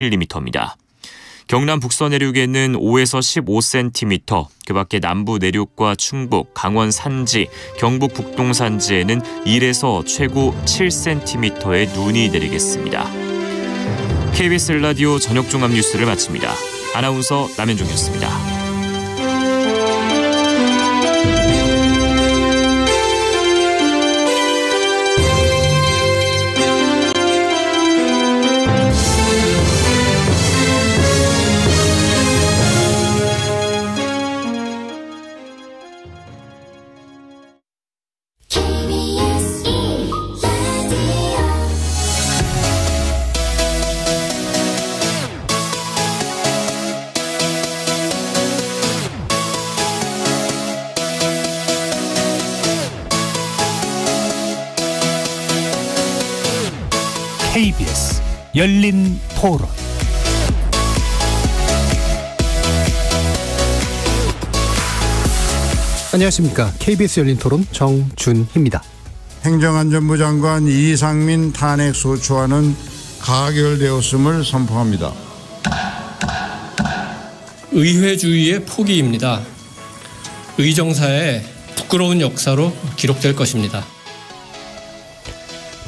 1mm입니다. 경남 북서 내륙에는 5에서 15cm, 그 밖에 남부 내륙과 충북, 강원 산지, 경북 북동 산지에는 1에서 최고 7cm의 눈이 내리겠습니다. KBS 라디오 저녁 종합 뉴스를 마칩니다. 아나운서 남현종이었습니다. KBS 열린 토론. 안녕하십니까. KBS 열린 토론 정준희입니다. 행정안전부 장관 이상민 탄핵소추안은 가결되었음을 선포합니다. 의회주의의 포기입니다. 의정사의 부끄러운 역사로 기록될 것입니다.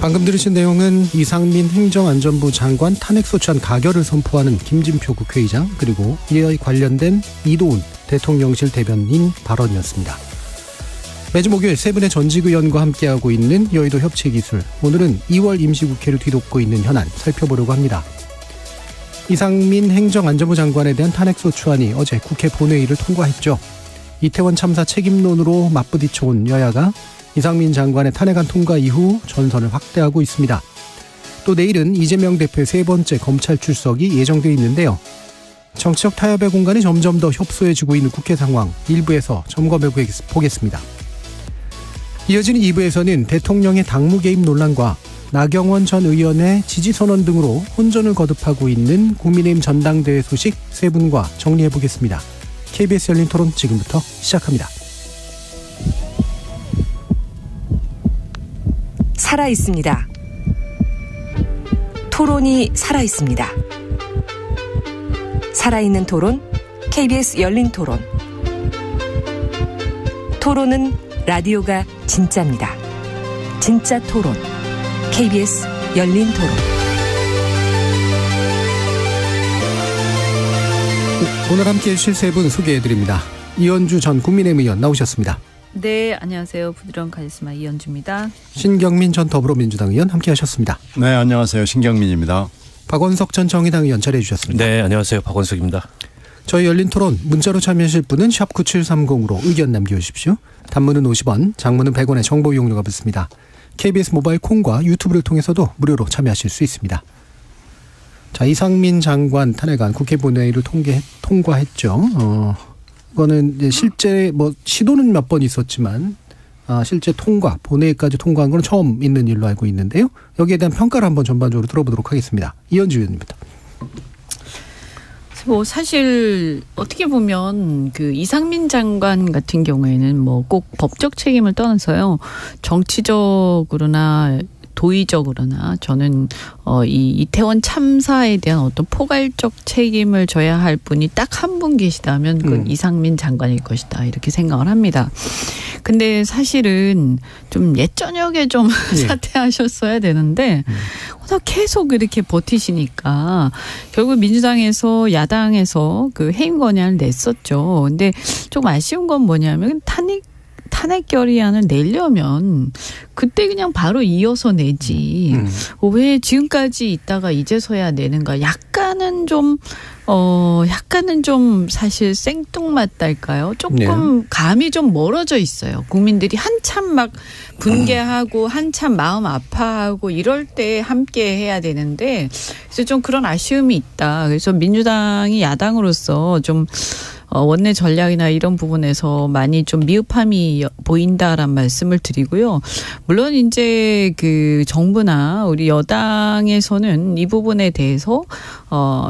방금 들으신 내용은 이상민 행정안전부 장관 탄핵소추안 가결을 선포하는 김진표 국회의장, 그리고 이에 관련된 이도운 대통령실 대변인 발언이었습니다. 매주 목요일 세 분의 전직 의원과 함께하고 있는 여의도 협치기술, 오늘은 2월 임시국회를 뒤덮고 있는 현안 살펴보려고 합니다. 이상민 행정안전부 장관에 대한 탄핵소추안이 어제 국회 본회의를 통과했죠. 이태원 참사 책임론으로 맞부딪혀온 여야가 이상민 장관의 탄핵안 통과 이후 전선을 확대하고 있습니다. 또 내일은 이재명 대표의 세 번째 검찰 출석이 예정되어 있는데요. 정치적 타협의 공간이 점점 더 협소해지고 있는 국회 상황, 1부에서 점검해 보겠습니다. 이어지는 2부에서는 대통령의 당무 개입 논란과 나경원 전 의원의 지지선언 등으로 혼전을 거듭하고 있는 국민의힘 전당대회 소식 세 분과 정리해 보겠습니다. KBS 열린 토론 지금부터 시작합니다. 살아있습니다. 토론이 살아있습니다. 살아있는 토론, KBS 열린 토론. 토론은 라디오가 진짜입니다. 진짜 토론, KBS 열린 토론. 오늘 함께해 주실 세 분 소개해드립니다. 이현주 전 국민의힘 의원 나오셨습니다. 네, 안녕하세요. 부드러운 카리스마 이현주입니다. 신경민 전 더불어민주당 의원 함께하셨습니다. 네, 안녕하세요. 신경민입니다. 박원석 전 정의당 의원 자리해 주셨습니다. 네, 안녕하세요. 박원석입니다. 저희 열린 토론 문자로 참여하실 분은 샵 9730으로 의견 남겨주십시오. 단문은 50원, 장문은 100원의 정보 이용료가 붙습니다. KBS 모바일 콩과 유튜브를 통해서도 무료로 참여하실 수 있습니다. 자, 이상민 장관 탄핵안 국회 본회의를 통과했죠. 이거는 이제 실제 시도는 몇 번 있었지만 실제 통과, 본회의까지 통과한 건 처음 있는 일로 알고 있는데요. 여기에 대한 평가를 한번 전반적으로 들어보도록 하겠습니다. 이현주 의원입니다. 사실 어떻게 보면 그 이상민 장관 같은 경우에는 꼭 법적 책임을 떠나서요, 정치적으로나 도의적으로나 저는 이 이태원 참사에 대한 어떤 포괄적 책임을 져야 할 분이 딱 한 분 계시다면 그건 이상민 장관일 것이다, 이렇게 생각을 합니다. 근데 사실은 좀 옛저녁에 좀 사퇴하셨어야 되는데 계속 이렇게 버티시니까 결국 민주당에서 야당에서 그 해임 건의안을 냈었죠. 근데 좀 아쉬운 건 뭐냐면 탄핵 결의안을 내려면 그때 그냥 바로 이어서 내지 왜 지금까지 있다가 이제서야 내는가. 약간은 좀 사실 생뚱맞달까요? 조금 감이 좀 멀어져 있어요. 국민들이 한참 막 분개하고 한참 마음 아파하고 이럴 때 함께 해야 되는데, 그래서 좀 그런 아쉬움이 있다. 그래서 민주당이 야당으로서 좀 원내 전략이나 이런 부분에서 많이 좀 미흡함이 보인다란 말씀을 드리고요. 물론 이제 그 정부나 우리 여당에서는 이 부분에 대해서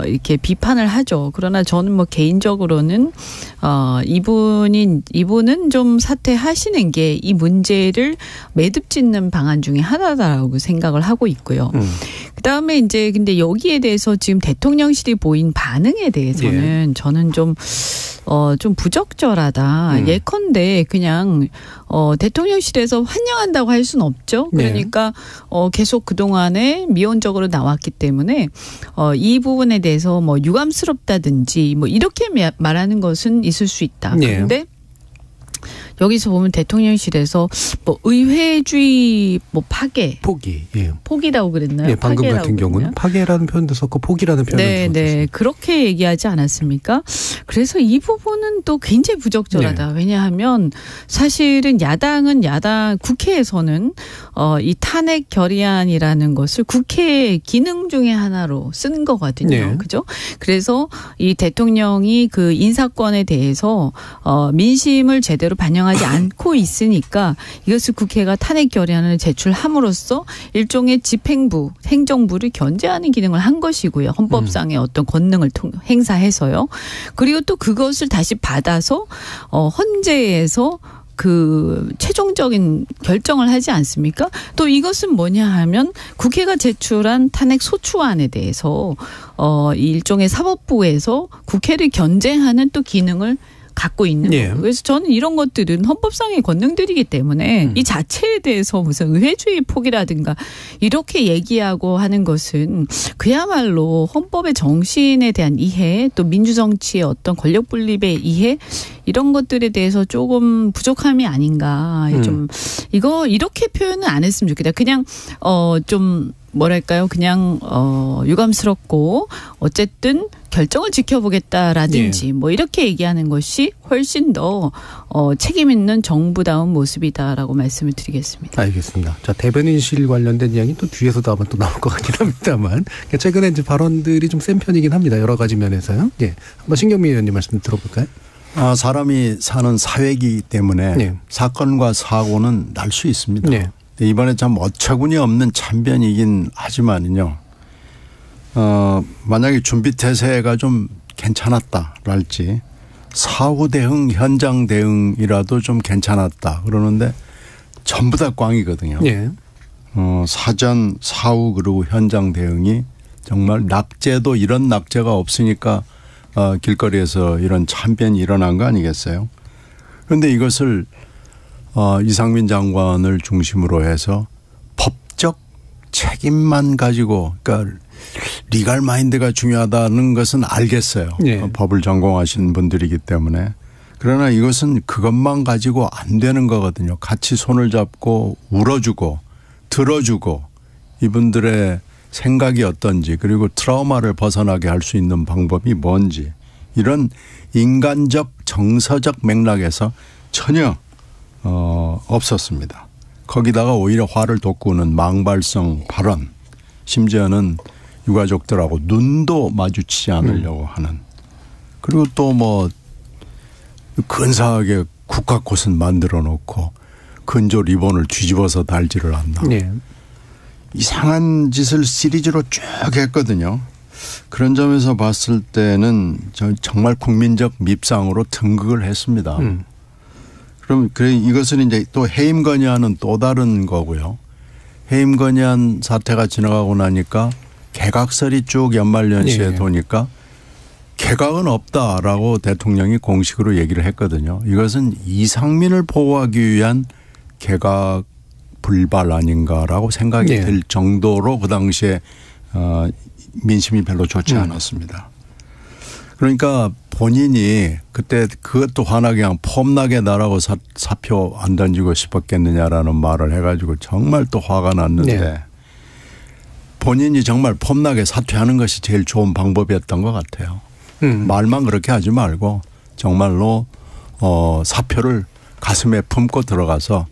이렇게 비판을 하죠. 그러나 저는 개인적으로는 이분은 좀 사퇴하시는 게 이 문제를 매듭짓는 방안 중에 하나다라고 생각을 하고 있고요. 그다음에 이제 근데 여기에 대해서 지금 대통령실이 보인 반응에 대해서는 저는 좀 부적절하다. 예컨대 그냥 대통령실에서 환영한다고 할 수는 없죠. 그러니까 계속 그동안에 미온적으로 나왔기 때문에 이 부분에 대해서 뭐 유감스럽다든지 뭐 이렇게 말하는 것은 있을 수 있다. 그런데 여기서 보면 대통령실에서 뭐 의회주의 뭐 포기라고 그랬나요? 방금 같은 경우는 파괴라는 표현도 썼고 포기라는 표현도 썼습니다. 네, 그렇게 얘기하지 않았습니까? 그래서 이 부분은 또 굉장히 부적절하다. 왜냐하면 사실은 야당 국회에서는 이 탄핵 결의안이라는 것을 국회의 기능 중에 하나로 쓰는 거거든요. 그죠? 그래서 이 대통령이 그 인사권에 대해서 민심을 제대로 반영하지 않고 있으니까 이것을 국회가 탄핵 결의안을 제출함으로써 일종의 집행부, 행정부를 견제하는 기능을 한 것이고요. 헌법상의 어떤 권능을 행사해서요. 그리고 또 그것을 다시 받아서 헌재에서 그 최종적인 결정을 하지 않습니까? 또 이것은 뭐냐 하면 국회가 제출한 탄핵 소추안에 대해서 일종의 사법부에서 국회를 견제하는 또 기능을 갖고 있는 거예요. 그래서 저는 이런 것들은 헌법상의 권능들이기 때문에 이 자체에 대해서 무슨 의회주의 포기라든가 이렇게 얘기하고 하는 것은 그야말로 헌법의 정신에 대한 이해 또 민주정치의 어떤 권력분립의 이해 이런 것들에 대해서 조금 부족함이 아닌가. 좀 이거 이렇게 표현은 안 했으면 좋겠다. 그냥 좀 뭐랄까요? 그냥 유감스럽고 어쨌든 결정을 지켜보겠다라든지 뭐 이렇게 얘기하는 것이 훨씬 더 책임 있는 정부다운 모습이다라고 말씀을 드리겠습니다. 알겠습니다. 자, 대변인실 관련된 이야기 또 뒤에서도 아마 또 나올 것 같긴 합니다만 최근에 이제 발언들이 좀 센 편이긴 합니다. 여러 가지 면에서요. 한번 신경민 의원님 말씀 들어볼까요? 사람이 사는 사회이기 때문에 사건과 사고는 날 수 있습니다. 이번에 참 어처구니 없는 참변이긴 하지만요. 만약에 준비 태세가 좀 괜찮았다랄지 사후 대응, 현장 대응이라도 좀 괜찮았다 그러는데 전부 다 꽝이거든요. 사전, 사후 그리고 현장 대응이 정말 낙제도 이런 낙제가 없으니까 길거리에서 이런 참변이 일어난 거 아니겠어요? 그런데 이것을 이상민 장관을 중심으로 해서 법적 책임만 가지고 그러니까 리갈 마인드가 중요하다는 것은 알겠어요. 법을 전공하신 분들이기 때문에. 그러나 이것은 그것만 가지고 안 되는 거거든요. 같이 손을 잡고 울어주고 들어주고 이분들의 생각이 어떤지 그리고 트라우마를 벗어나게 할 수 있는 방법이 뭔지 이런 인간적 정서적 맥락에서 전혀 없었습니다. 거기다가 오히려 화를 돋구는 망발성 발언 심지어는 유가족들하고 눈도 마주치지 않으려고 하는 그리고 또 뭐 근사하게 국가꽃은 만들어 놓고 근조 리본을 뒤집어서 달지를 않나. 이상한 짓을 시리즈로 쭉 했거든요. 그런 점에서 봤을 때는 정말 국민적 밉상으로 등극을 했습니다. 그럼 이것은 이제 또 해임 건의안은 또 다른 거고요. 해임 건의안 사태가 지나가고 나니까 개각설이 쭉 연말연시에 도니까 개각은 없다라고 대통령이 공식으로 얘기를 했거든요. 이것은 이상민을 보호하기 위한 개각 불발 아닌가라고 생각이 들 정도로 그 당시에 민심이 별로 좋지 않았습니다. 그러니까 본인이 그때 그것도 화나게 그냥 폼나게 나라고 사표 안 던지고 싶었겠느냐라는 말을 해가지고 정말 또 화가 났는데 본인이 정말 폼나게 사퇴하는 것이 제일 좋은 방법이었던 것 같아요. 말만 그렇게 하지 말고 정말로 사표를 가슴에 품고 들어가서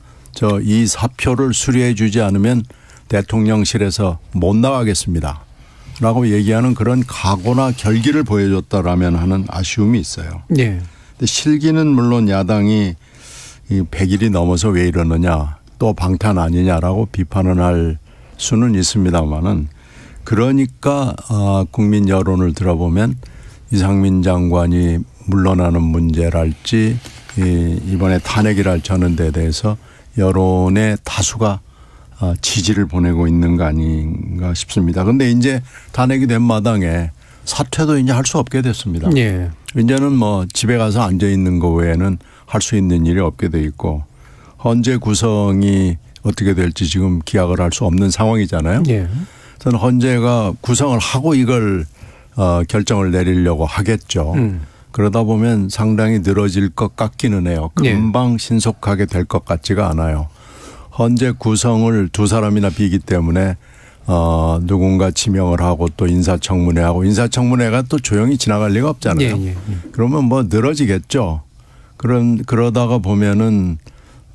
이 사표를 수리해 주지 않으면 대통령실에서 못 나가겠습니다. 라고 얘기하는 그런 각오나 결기를 보여줬다라면 하는 아쉬움이 있어요. 근데 실기는 물론 야당이 100일이 넘어서 왜 이러느냐 또 방탄 아니냐라고 비판을 할 수는 있습니다만은 그러니까 국민 여론을 들어보면 이상민 장관이 물러나는 문제랄지 이번에 탄핵이랄 저는 데 대해서 여론의 다수가 지지를 보내고 있는 거 아닌가 싶습니다. 그런데 이제 탄핵이 된 마당에 사퇴도 이제 할 수 없게 됐습니다. 예. 이제는 뭐 집에 가서 앉아 있는 거 외에는 할 수 있는 일이 없게 돼 있고 헌재 구성이 어떻게 될지 지금 기약을 할 수 없는 상황이잖아요. 예. 저는 헌재가 구성을 하고 이걸 결정을 내리려고 하겠죠. 그러다 보면 상당히 늘어질 것 같기는 해요. 금방 신속하게 될 것 같지가 않아요. 헌재 구성을 두 사람이나 비기 때문에 누군가 지명을 하고 또 인사청문회하고 인사청문회가 또 조용히 지나갈 리가 없잖아요. 그러면 뭐 늘어지겠죠. 그러다가 보면은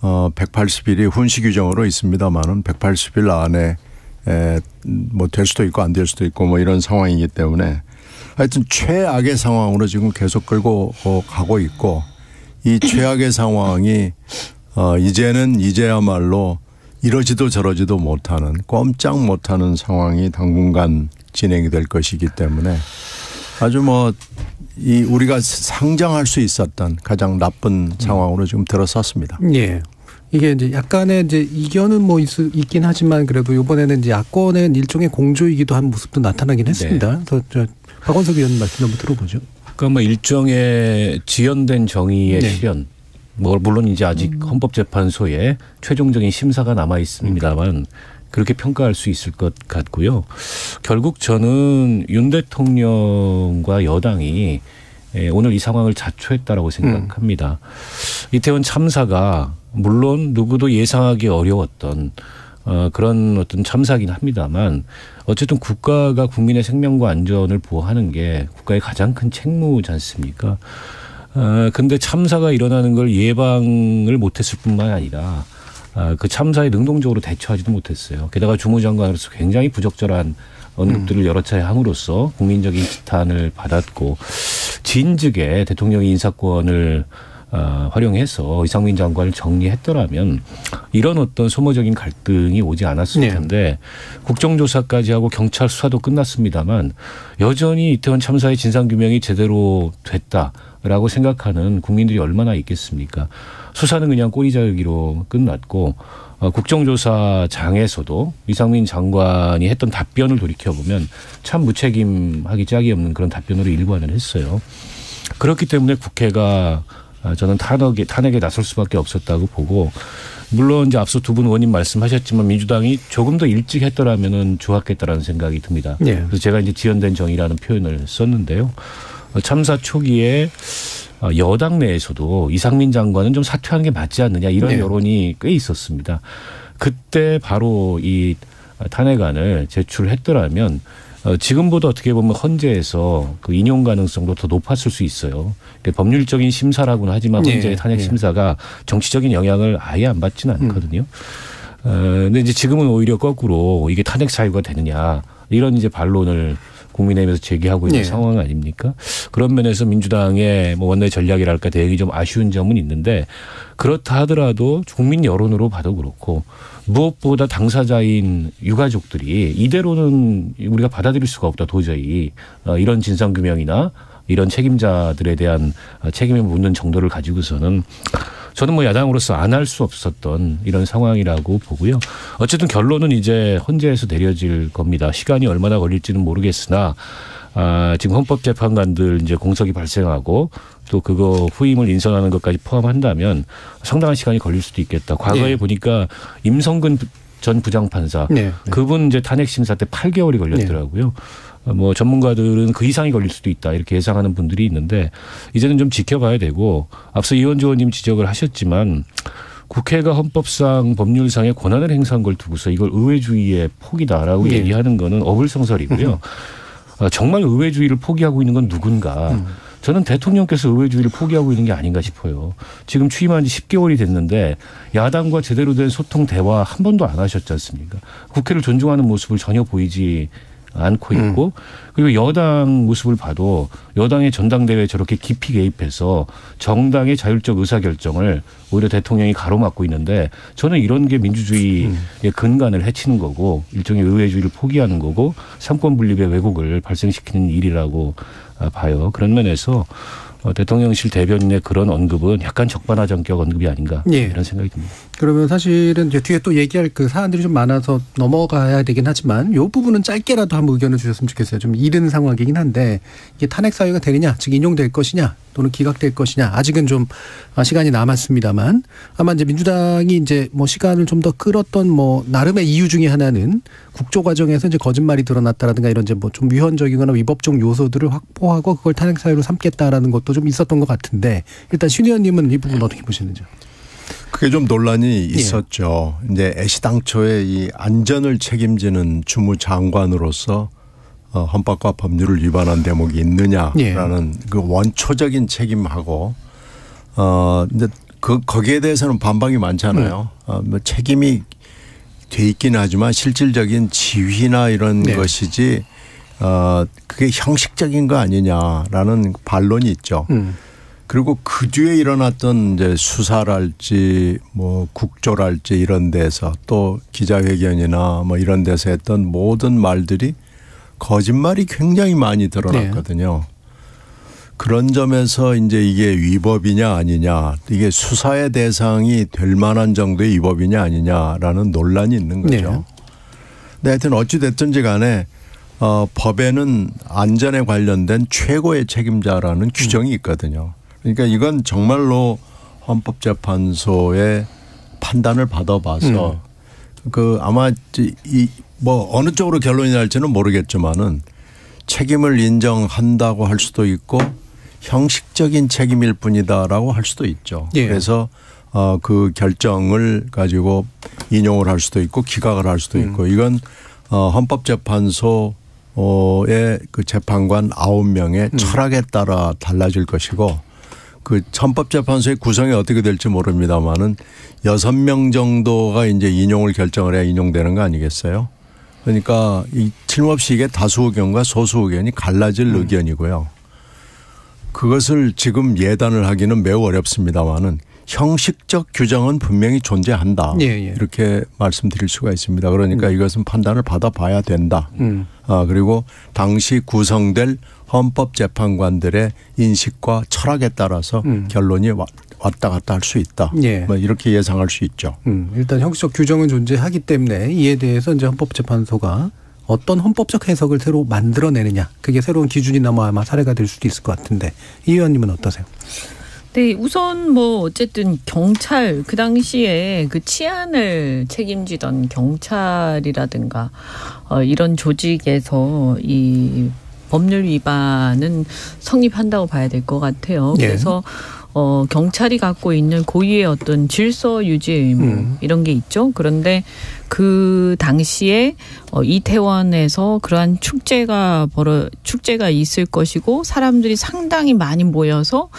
180일이 훈시 규정으로 있습니다만은 180일 안에 뭐 될 수도 있고 안 될 수도 있고 뭐 이런 상황이기 때문에 하여튼 최악의 상황으로 지금 계속 끌고 가고 있고 이 최악의 상황이 이제야말로 이러지도 저러지도 못하는 꼼짝 못하는 상황이 당분간 진행이 될 것이기 때문에 아주 뭐 우리가 상정할 수 있었던 가장 나쁜 상황으로 지금 들어섰습니다. 예. 이게 이제 약간의 이제 이견은 뭐 있긴 하지만 그래도 이번에는 이제 야권의 일종의 공조이기도 한 모습도 나타나긴 했습니다. 그래서 박원석 의원 말씀 한번 들어보죠. 그러니까 뭐 일종의 지연된 정의의 실현. 뭐 물론 이제 아직 헌법재판소에 최종적인 심사가 남아 있습니다만 그렇게 평가할 수 있을 것 같고요. 결국 저는 윤 대통령과 여당이 오늘 이 상황을 자초했다라고 생각합니다. 이태원 참사가 물론 누구도 예상하기 어려웠던 그런 어떤 참사긴 합니다만 어쨌든 국가가 국민의 생명과 안전을 보호하는 게 국가의 가장 큰 책무지 않습니까? 근데 참사가 일어나는 걸 예방을 못했을 뿐만 아니라 그 참사에 능동적으로 대처하지도 못했어요. 게다가 주무장관으로서 굉장히 부적절한 언급들을 여러 차례 함으로써 국민적인 지탄을 받았고 진즉에 대통령이 인사권을 활용해서 이상민 장관을 정리했더라면 이런 어떤 소모적인 갈등이 오지 않았을 텐데 국정조사까지 하고 경찰 수사도 끝났습니다만 여전히 이태원 참사의 진상규명이 제대로 됐다라고 생각하는 국민들이 얼마나 있겠습니까? 수사는 그냥 꼬리자르기로 끝났고 국정조사장에서도 이상민 장관이 했던 답변을 돌이켜보면 참 무책임하기 짝이 없는 그런 답변으로 일관을 했어요. 그렇기 때문에 국회가 저는 탄핵에 나설 수밖에 없었다고 보고 물론 이제 앞서 두 분 의원님 말씀하셨지만 민주당이 조금 더 일찍 했더라면은 좋았겠다라는 생각이 듭니다. 그래서 제가 이제 지연된 정의라는 표현을 썼는데요. 참사 초기에 여당 내에서도 이상민 장관은 좀 사퇴하는 게 맞지 않느냐 이런 여론이 꽤 있었습니다. 그때 바로 이 탄핵안을 제출했더라면 지금보다 어떻게 보면 헌재에서 그 인용 가능성도 더 높았을 수 있어요. 법률적인 심사라고는 하지만 헌재의 탄핵 심사가 정치적인 영향을 아예 안 받지는 않거든요. 근데 이제 지금은 오히려 거꾸로 이게 탄핵 사유가 되느냐 이런 이제 반론을 국민의힘에서 제기하고 있는 상황 아닙니까? 그런 면에서 민주당의 뭐 원내 전략이랄까 대응이 좀 아쉬운 점은 있는데 그렇다 하더라도 국민 여론으로 봐도 그렇고 무엇보다 당사자인 유가족들이 이대로는 우리가 받아들일 수가 없다 도저히 이런 진상규명이나 이런 책임자들에 대한 책임을 묻는 정도를 가지고서는 저는 뭐 야당으로서 안 할 수 없었던 이런 상황이라고 보고요. 어쨌든 결론은 이제 헌재에서 내려질 겁니다. 시간이 얼마나 걸릴지는 모르겠으나 지금 헌법재판관들 이제 공석이 발생하고 또 그거 후임을 인선하는 것까지 포함한다면 상당한 시간이 걸릴 수도 있겠다. 과거에 보니까 임성근 전 부장판사 그분 이제 탄핵 심사 때 8개월이 걸렸더라고요. 뭐 전문가들은 그 이상이 걸릴 수도 있다 이렇게 예상하는 분들이 있는데 이제는 좀 지켜봐야 되고 앞서 이원주 의원님 지적을 하셨지만 국회가 헌법상 법률상의 권한을 행사한 걸 두고서 이걸 의회주의의 폭이다라고 얘기하는 거는 어불성설이고요. 정말 의회주의를 포기하고 있는 건 누군가. 저는 대통령께서 의회주의를 포기하고 있는 게 아닌가 싶어요. 지금 취임한 지 10개월이 됐는데 야당과 제대로 된 소통 대화 한 번도 안 하셨지 않습니까? 국회를 존중하는 모습을 전혀 보이지 않고 있고 그리고 여당 모습을 봐도 여당의 전당대회에 저렇게 깊이 개입해서 정당의 자율적 의사결정을 오히려 대통령이 가로막고 있는데 저는 이런 게 민주주의의 근간을 해치는 거고 일종의 의회주의를 포기하는 거고 삼권 분립의 왜곡을 발생시키는 일이라고 봐요. 그런 면에서 대통령실 대변인의 그런 언급은 약간 적반하장격 언급이 아닌가 이런 생각이 듭니다. 그러면 사실은 이제 뒤에 또 얘기할 그 사안들이 좀 많아서 넘어가야 되긴 하지만 이 부분은 짧게라도 한번 의견을 주셨으면 좋겠어요. 좀 이른 상황이긴 한데 이게 탄핵 사유가 되느냐, 즉 인용될 것이냐 또는 기각될 것이냐 아직은 좀 시간이 남았습니다만 아마 이제 민주당이 이제 뭐 시간을 좀 더 끌었던 뭐 나름의 이유 중에 하나는 국조 과정에서 이제 거짓말이 드러났다라든가 이런 이제 뭐 좀 위헌적이거나 위법적 요소들을 확보하고 그걸 탄핵 사유로 삼겠다라는 것도 좀 있었던 것 같은데 일단 신 의원님은 이 부분 어떻게 보시는지요? 그게 좀 논란이 있었죠. 이제 애시당초에 이 안전을 책임지는 주무장관으로서 헌법과 법률을 위반한 대목이 있느냐라는 그 원초적인 책임하고 이제 거기에 대해서는 반박이 많잖아요. 뭐 책임이 돼 있긴 하지만 실질적인 지휘나 이런 것이지 그게 형식적인 거 아니냐라는 반론이 있죠. 그리고 그 뒤에 일어났던 이제 수사랄지 뭐 국조랄지 이런 데서 또 기자회견이나 뭐 이런 데서 했던 모든 말들이 거짓말이 굉장히 많이 드러났거든요. 그런 점에서 이제 이게 위법이냐 아니냐, 이게 수사의 대상이 될 만한 정도의 위법이냐 아니냐라는 논란이 있는 거죠. 근데 하여튼 어찌 됐든지 간에 법에는 안전에 관련된 최고의 책임자라는 규정이 있거든요. 그러니까 이건 정말로 헌법재판소의 판단을 받아봐서 그 아마 이 뭐 어느 쪽으로 결론이 날지는 모르겠지만은 책임을 인정한다고 할 수도 있고 형식적인 책임일 뿐이다라고 할 수도 있죠. 그래서 그 결정을 가지고 인용을 할 수도 있고 기각을 할 수도 있고 이건 헌법재판소의 그 재판관 9명의 철학에 따라 달라질 것이고 그 헌법재판소의 구성이 어떻게 될지 모릅니다만은 6명 정도가 이제 인용을 결정을 해야 인용되는 거 아니겠어요? 그러니까 이 틀림없이 이게 다수 의견과 소수 의견이 갈라질 의견이고요. 그것을 지금 예단을 하기는 매우 어렵습니다만은 형식적 규정은 분명히 존재한다. 이렇게 말씀드릴 수가 있습니다. 그러니까 이것은 판단을 받아봐야 된다. 그리고 당시 구성될 헌법재판관들의 인식과 철학에 따라서 결론이 왔다 갔다 할 수 있다. 뭐 이렇게 예상할 수 있죠. 일단 형식적 규정은 존재하기 때문에 이에 대해서 이제 헌법재판소가 어떤 헌법적 해석을 새로 만들어내느냐. 그게 새로운 기준이나 뭐 아마 사례가 될 수도 있을 것 같은데 이 의원님은 어떠세요? 네, 우선 뭐 어쨌든 경찰 그 당시에 그 치안을 책임지던 경찰이라든가 이런 조직에서 이 법률 위반은 성립한다고 봐야 될 것 같아요. 그래서 경찰이 갖고 있는 고유의 어떤 질서 유지 의무 이런 게 있죠. 그런데 그 당시에 이태원에서 그러한 축제가 있을 것이고 사람들이 상당히 많이 모여서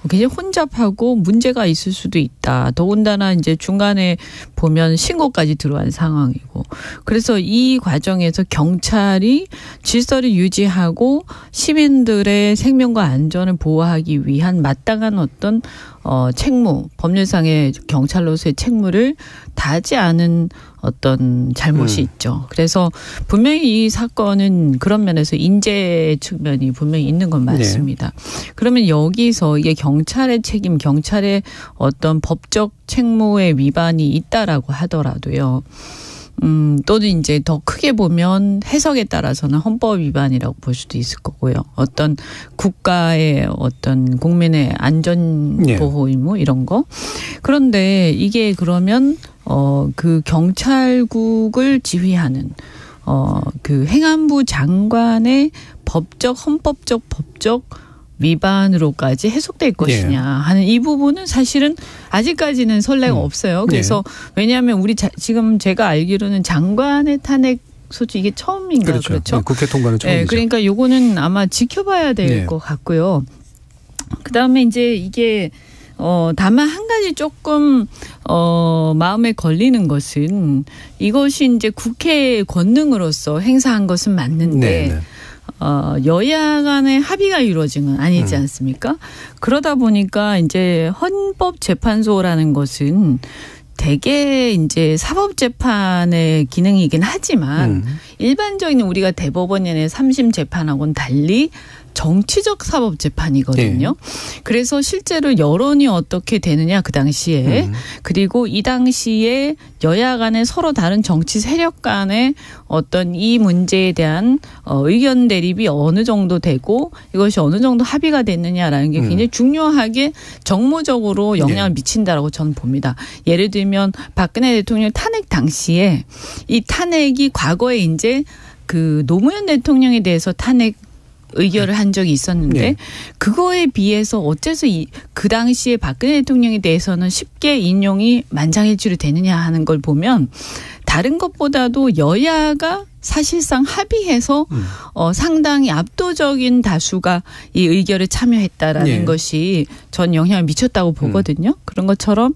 굉장히 혼잡하고 문제가 있을 수도 있다. 더군다나 이제 중간에 보면 신고까지 들어간 상황이고. 그래서 이 과정에서 경찰이 질서를 유지하고 시민들의 생명과 안전을 보호하기 위한 마땅한 어떤 책무, 법률상의 경찰로서의 책무를 다하지 않은 어떤 잘못이 있죠. 그래서 분명히 이 사건은 그런 면에서 인재 측면이 분명히 있는 건 맞습니다. 그러면 여기서 이게 경찰의 책임, 경찰의 어떤 법적 책무의 위반이 있다라고 하더라도요. 또는 이제 더 크게 보면 해석에 따라서는 헌법 위반이라고 볼 수도 있을 거고요. 어떤 국가의 어떤 국민의 안전 보호 의무 이런 거. 그런데 이게 그러면 그 경찰국을 지휘하는 그 행안부 장관의 헌법적 위반으로까지 해석될 것이냐 하는 이 부분은 사실은 아직까지는 선례가 없어요. 그래서 왜냐하면 지금 제가 알기로는 장관의 탄핵 소추 이게 처음인가 그렇죠? 국회 통과는 처음이죠. 그러니까 요거는 아마 지켜봐야 될 것 같고요. 그다음에 이제 이게 다만 한 가지 조금 마음에 걸리는 것은 이것이 이제 국회의 권능으로서 행사한 것은 맞는데 여야 간의 합의가 이루어진 건 아니지 않습니까? 그러다 보니까 이제 헌법재판소라는 것은 대개 이제 사법재판의 기능이긴 하지만 일반적인 우리가 대법원의 3심 재판하고는 달리 정치적 사법 재판이거든요. 그래서 실제로 여론이 어떻게 되느냐 그 당시에 그리고 이 당시에 여야 간에 서로 다른 정치 세력 간의 어떤 이 문제에 대한 의견 대립이 어느 정도 되고 이것이 어느 정도 합의가 됐느냐라는 게 굉장히 중요하게 정무적으로 영향을 미친다라고 저는 봅니다. 예를 들면 박근혜 대통령 탄핵 당시에 이 탄핵이 과거에 이제 그 노무현 대통령에 대해서 탄핵 의결을 한 적이 있었는데 그거에 비해서 어째서 그 당시에 박근혜 대통령에 대해서는 쉽게 인용이 만장일치로 되느냐 하는 걸 보면 다른 것보다도 여야가 사실상 합의해서 상당히 압도적인 다수가 이 의결에 참여했다라는 것이 전 영향을 미쳤다고 보거든요. 그런 것처럼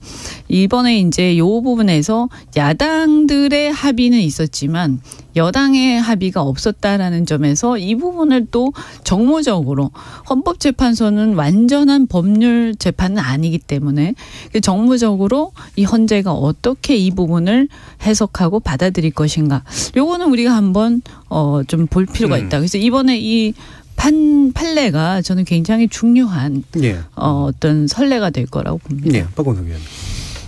이번에 이제 이 부분에서 야당들의 합의는 있었지만 여당의 합의가 없었다라는 점에서 이 부분을 또 정무적으로 헌법재판소는 완전한 법률 재판은 아니기 때문에 정무적으로 이 헌재가 어떻게 이 부분을 해석하고 받아들일 것인가. 요거는 우리가 한번 좀 볼 필요가 있다. 그래서 이번에 이 판례가 저는 굉장히 중요한 어떤 선례가 될 거라고 봅니다. 박원석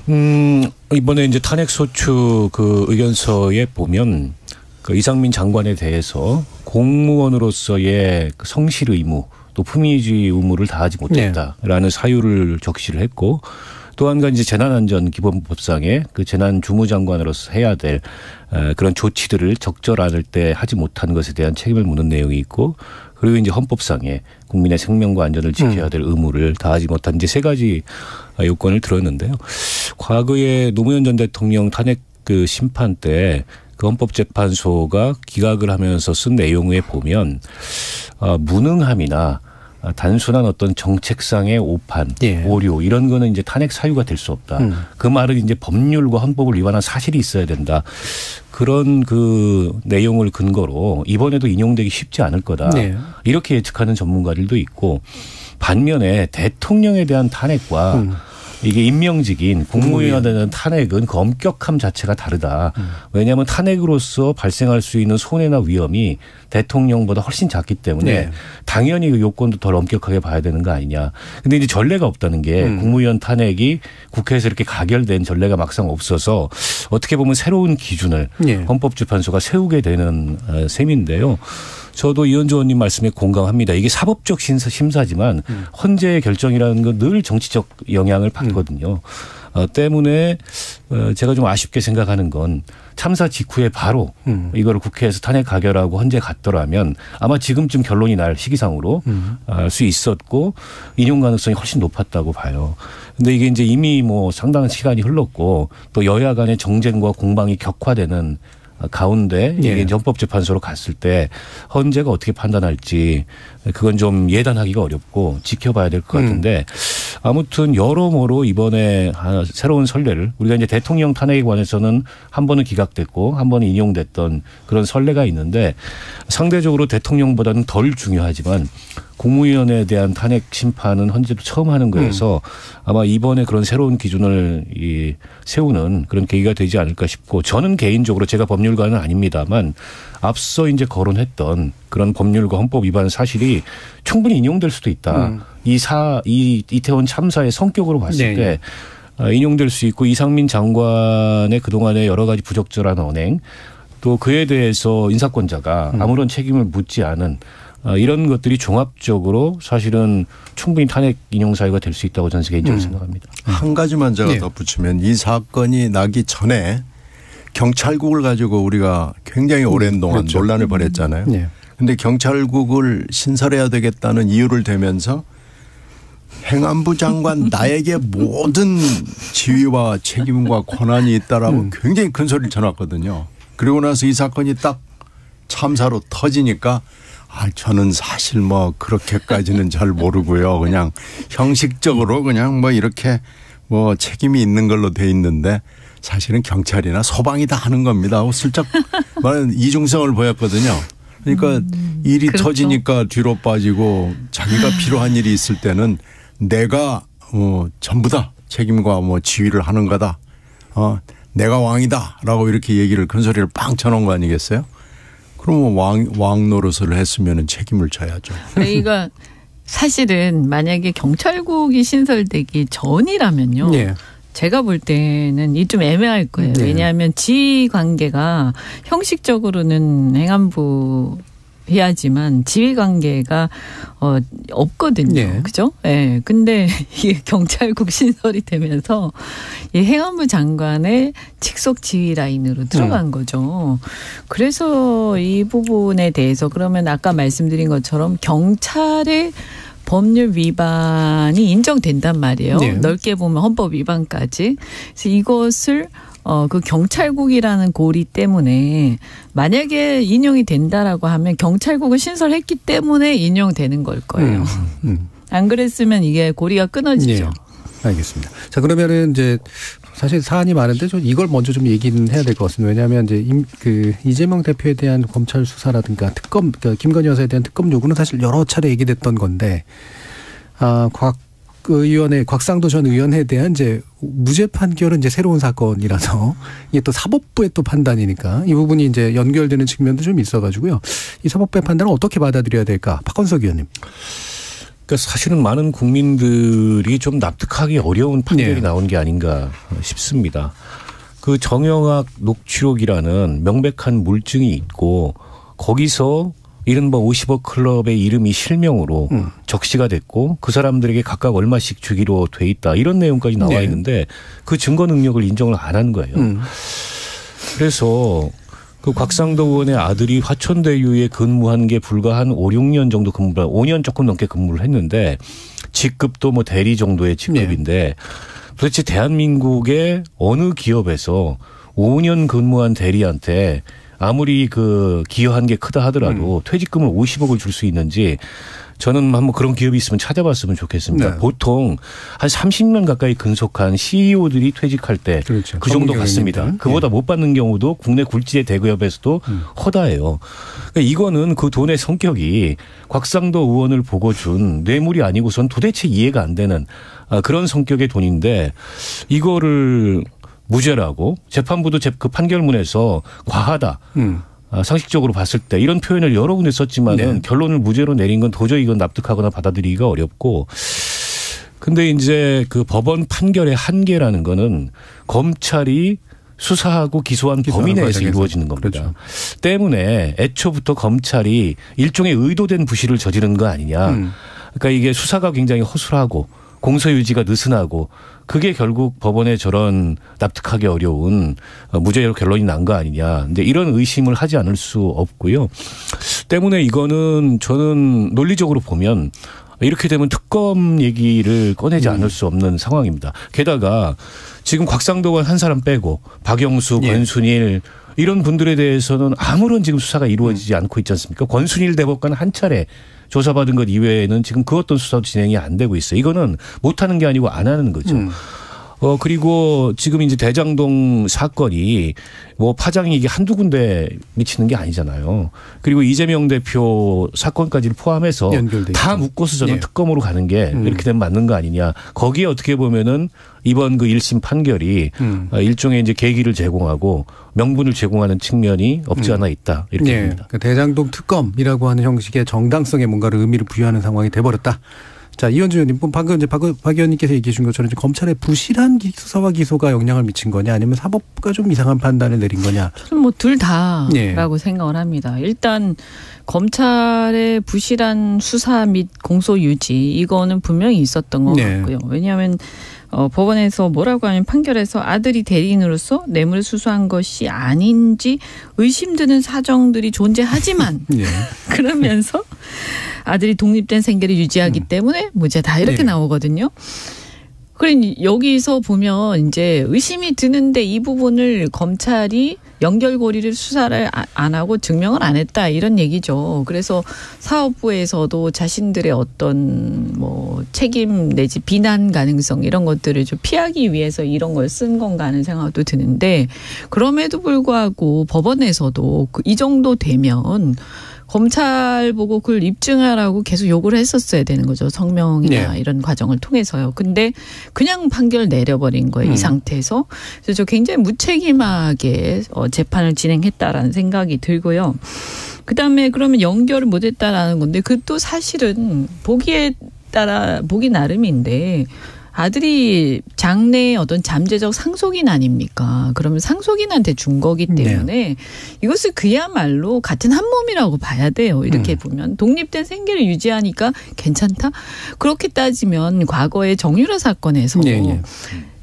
의원님. 이번에 이제 탄핵소추 그 의견서에 보면 그 이상민 장관에 대해서 공무원으로서의 그 성실 의무 또 품위주의 의무를 다하지 못했다라는 사유를 적시를 했고 또 한 가지 재난안전기본법상의 그 재난주무장관으로서 해야 될 그런 조치들을 적절할 때 하지 못한 것에 대한 책임을 묻는 내용이 있고 그리고 이제 헌법상의 국민의 생명과 안전을 지켜야 될 의무를 다하지 못한 이제 세 가지 요건을 들었는데요. 과거에 노무현 전 대통령 탄핵 그 심판 때 그 헌법재판소가 기각을 하면서 쓴 내용에 보면 무능함이나 단순한 어떤 정책상의 오판, 오류 이런 거는 이제 탄핵 사유가 될 수 없다. 그 말은 이제 법률과 헌법을 위반한 사실이 있어야 된다. 그런 그 내용을 근거로 이번에도 인용되기 쉽지 않을 거다. 이렇게 예측하는 전문가들도 있고 반면에 대통령에 대한 탄핵과 이게 임명직인 국무위원에 대한 탄핵은 그 엄격함 자체가 다르다. 왜냐하면 탄핵으로서 발생할 수 있는 손해나 위험이 대통령보다 훨씬 작기 때문에 당연히 그 요건도 더 엄격하게 봐야 되는 거 아니냐. 근데 이제 전례가 없다는 게 국무위원 탄핵이 국회에서 이렇게 가결된 전례가 막상 없어서 어떻게 보면 새로운 기준을 헌법재판소가 세우게 되는 셈인데요. 저도 이현주 의원님 말씀에 공감합니다. 이게 사법적 심사지만 헌재의 결정이라는 건 늘 정치적 영향을 받거든요. 때문에 제가 좀 아쉽게 생각하는 건 참사 직후에 바로 이걸 국회에서 탄핵 가결하고 헌재 갔더라면 아마 지금쯤 결론이 날 시기상으로 알 수 있었고 인용 가능성이 훨씬 높았다고 봐요. 근데 이게 이제 이미 뭐 상당한 시간이 흘렀고 또 여야 간의 정쟁과 공방이 격화되는 가운데 이게 헌법재판소로 갔을 때 헌재가 어떻게 판단할지 그건 좀 예단하기가 어렵고 지켜봐야 될 것 같은데 아무튼 여러모로 이번에 새로운 선례를 우리가 이제 대통령 탄핵에 관해서는 한 번은 기각됐고 한 번은 인용됐던 그런 선례가 있는데 상대적으로 대통령보다는 덜 중요하지만 국무위원에 대한 탄핵 심판은 헌재도 처음 하는 거여서 아마 이번에 그런 새로운 기준을 세우는 그런 계기가 되지 않을까 싶고 저는 개인적으로 제가 법률가는 아닙니다만 앞서 이제 거론했던 그런 법률과 헌법 위반 사실이 충분히 인용될 수도 있다. 이 이태원 참사의 성격으로 봤을 때 인용될 수 있고 이상민 장관의 그동안의 여러 가지 부적절한 언행 또 그에 대해서 인사권자가 아무런 책임을 묻지 않은 이런 것들이 종합적으로 사실은 충분히 탄핵 인용 사유가 될 수 있다고 저는 개인적으로 생각합니다. 한 가지만 제가 덧붙이면 이 사건이 나기 전에 경찰국을 가지고 우리가 굉장히 오랜 동안 논란을 벌였잖아요. 그런데 경찰국을 신설해야 되겠다는 이유를 대면서 행안부 장관 나에게 모든 지위와 책임과 권한이 있다라고 굉장히 큰 소리를 쳐놨거든요. 그리고 나서 이 사건이 딱 참사로 터지니까 저는 사실 뭐 그렇게까지는 잘 모르고요. 그냥 형식적으로 그냥 뭐 이렇게 뭐 책임이 있는 걸로 돼 있는데 사실은 경찰이나 소방이 다 하는 겁니다 하고 슬쩍 말하는 이중성을 보였거든요. 그러니까 일이 터지니까 뒤로 빠지고 자기가 필요한 일이 있을 때는 내가 전부 다 책임과 뭐 지휘를 하는 거다. 내가 왕이다 라고 이렇게 얘기를 큰 소리를 빵 쳐놓은 거 아니겠어요? 그럼 왕 노릇을 했으면 책임을 져야죠. 그러니까 사실은 만약에 경찰국이 신설되기 전이라면요. 예. 제가 볼 때는 이 좀 애매할 거예요. 네. 왜냐하면 지휘 관계가 형식적으로는 행안부 해야지만 지휘 관계가 없거든요. 네. 그죠? 예. 네. 근데 이게 경찰국 신설이 되면서 이 행안부 장관의 직속 지휘 라인으로 들어간 거죠. 그래서 이 부분에 대해서 그러면 아까 말씀드린 것처럼 경찰의 법률 위반이 인정된단 말이에요. 네. 넓게 보면 헌법 위반까지. 그래서 이것을 그 경찰국이라는 고리 때문에 만약에 인용이 된다라고 하면 경찰국을 신설했기 때문에 인용되는 걸 거예요. 안 그랬으면 이게 고리가 끊어지죠. 네. 알겠습니다. 자, 그러면은 이제 사실 사안이 많은데 좀 이걸 먼저 좀 얘기는 해야 될 것 같습니다. 왜냐하면 이제 이재명 대표에 대한 검찰 수사라든가 특검, 그러니까 김건희 여사에 대한 특검 요구는 사실 여러 차례 얘기됐던 건데, 곽상도 전 의원에 대한 이제 무죄 판결은 이제 새로운 사건이라서 이게 또 사법부의 또 판단이니까 이 부분이 이제 연결되는 측면도 좀 있어가지고요. 이 사법부의 판단을 어떻게 받아들여야 될까? 박헌석 의원님. 그러니까 사실은 많은 국민들이 좀 납득하기 어려운 판결이 나온 게 아닌가 싶습니다. 그 정영학 녹취록이라는 명백한 물증이 있고 거기서 이른바 50억 클럽의 이름이 실명으로 적시가 됐고 그 사람들에게 각각 얼마씩 주기로 돼 있다. 이런 내용까지 나와 있는데 그 증거 능력을 인정을 안 한 거예요. 그래서 그 곽상도 의원의 아들이 화천대유에 근무한 게 불과 한 5, 6년 정도 5년 조금 넘게 근무를 했는데 직급도 뭐 대리 정도의 직급인데 도대체 대한민국의 어느 기업에서 5년 근무한 대리한테 아무리 그 기여한 게 크다 하더라도 퇴직금을 50억을 줄 수 있는지 저는 한번 그런 기업이 있으면 찾아봤으면 좋겠습니다. 네. 보통 한 30년 가까이 근속한 CEO들이 퇴직할 때 그렇죠. 그 정도 같습니다. 그보다 못 받는 경우도 국내 굴지의 대기업에서도 허다해요. 그러니까 이거는 그 돈의 성격이 곽상도 의원을 보고 준 뇌물이 아니고선 도대체 이해가 안 되는 그런 성격의 돈인데 이거를 무죄라고 재판부도 그 판결문에서 과하다. 상식적으로 봤을 때 이런 표현을 여러 군데 썼지만은 결론을 무죄로 내린 건 도저히 이건 납득하거나 받아들이기가 어렵고 근데 이제 그 법원 판결의 한계라는 거는 검찰이 수사하고 기소한 범위 내에서 이루어지는 겁니다. 그렇죠. 때문에 애초부터 검찰이 일종의 의도된 부실을 저지른 거 아니냐. 그러니까 이게 수사가 굉장히 허술하고 공소유지가 느슨하고 그게 결국 법원에 저런 납득하기 어려운 무죄로 결론이 난 거 아니냐. 근데 이런 의심을 하지 않을 수 없고요. 때문에 이거는 저는 논리적으로 보면 이렇게 되면 특검 얘기를 꺼내지 않을 수 없는 상황입니다. 게다가 지금 곽상도가 한 사람 빼고 박영수, 권순일 이런 분들에 대해서는 아무런 지금 수사가 이루어지지 않고 있지 않습니까? 권순일 대법관 한 차례 조사받은 것 이외에는 지금 그 어떤 수사도 진행이 안 되고 있어요. 이거는 못하는 게 아니고 안 하는 거죠. 그리고 지금 이제 대장동 사건이 뭐 파장이 이게 한두 군데 미치는 게 아니잖아요. 그리고 이재명 대표 사건까지를 포함해서 다 묶어서 저는 특검으로 가는 게 이렇게 되면 맞는 거 아니냐. 거기에 어떻게 보면은 이번 그 1심 판결이 일종의 이제 계기를 제공하고 명분을 제공하는 측면이 없지 않아 있다. 이렇게 봅니다. 그러니까 대장동 특검이라고 하는 형식의 정당성에 뭔가를 의미를 부여하는 상황이 돼버렸다. 자, 이현주 의원님, 방금 이제 박 의원님께서 얘기해 주신 것처럼 검찰의 부실한 수사와 기소가 영향을 미친 거냐, 아니면 사법부가 좀 이상한 판단을 내린 거냐? 저는 뭐 둘 다라고 생각을 합니다. 일단 검찰의 부실한 수사 및 공소 유지 이거는 분명히 있었던 것 같고요. 왜냐하면 법원에서 뭐라고 하면 판결에서 아들이 대리인으로서 뇌물을 수수한 것이 아닌지 의심드는 사정들이 존재하지만 그러면서 아들이 독립된 생계를 유지하기 때문에 무죄다 이렇게 나오거든요. 그러니 여기서 보면 이제 의심이 드는데 이 부분을 검찰이 연결고리를 수사를 안 하고 증명을 안 했다 이런 얘기죠. 그래서 사법부에서도 자신들의 어떤 뭐 책임 내지 비난 가능성 이런 것들을 좀 피하기 위해서 이런 걸 쓴 건가 하는 생각도 드는데 그럼에도 불구하고 법원에서도 이 정도 되면 검찰 보고 그걸 입증하라고 계속 요구를 했었어야 되는 거죠. 성명이나 이런 과정을 통해서요. 근데 그냥 판결 내려버린 거예요. 이 상태에서. 그래서 저 굉장히 무책임하게 재판을 진행했다라는 생각이 들고요. 그다음에 그러면 연결을 못했다라는 건데 그것도 사실은 보기 나름인데 아들이 장래의 어떤 잠재적 상속인 아닙니까? 그러면 상속인한테 준 거기 때문에 이것을 그야말로 같은 한 몸이라고 봐야 돼요. 이렇게 보면 독립된 생계를 유지하니까 괜찮다? 그렇게 따지면 과거의 정유라 사건에서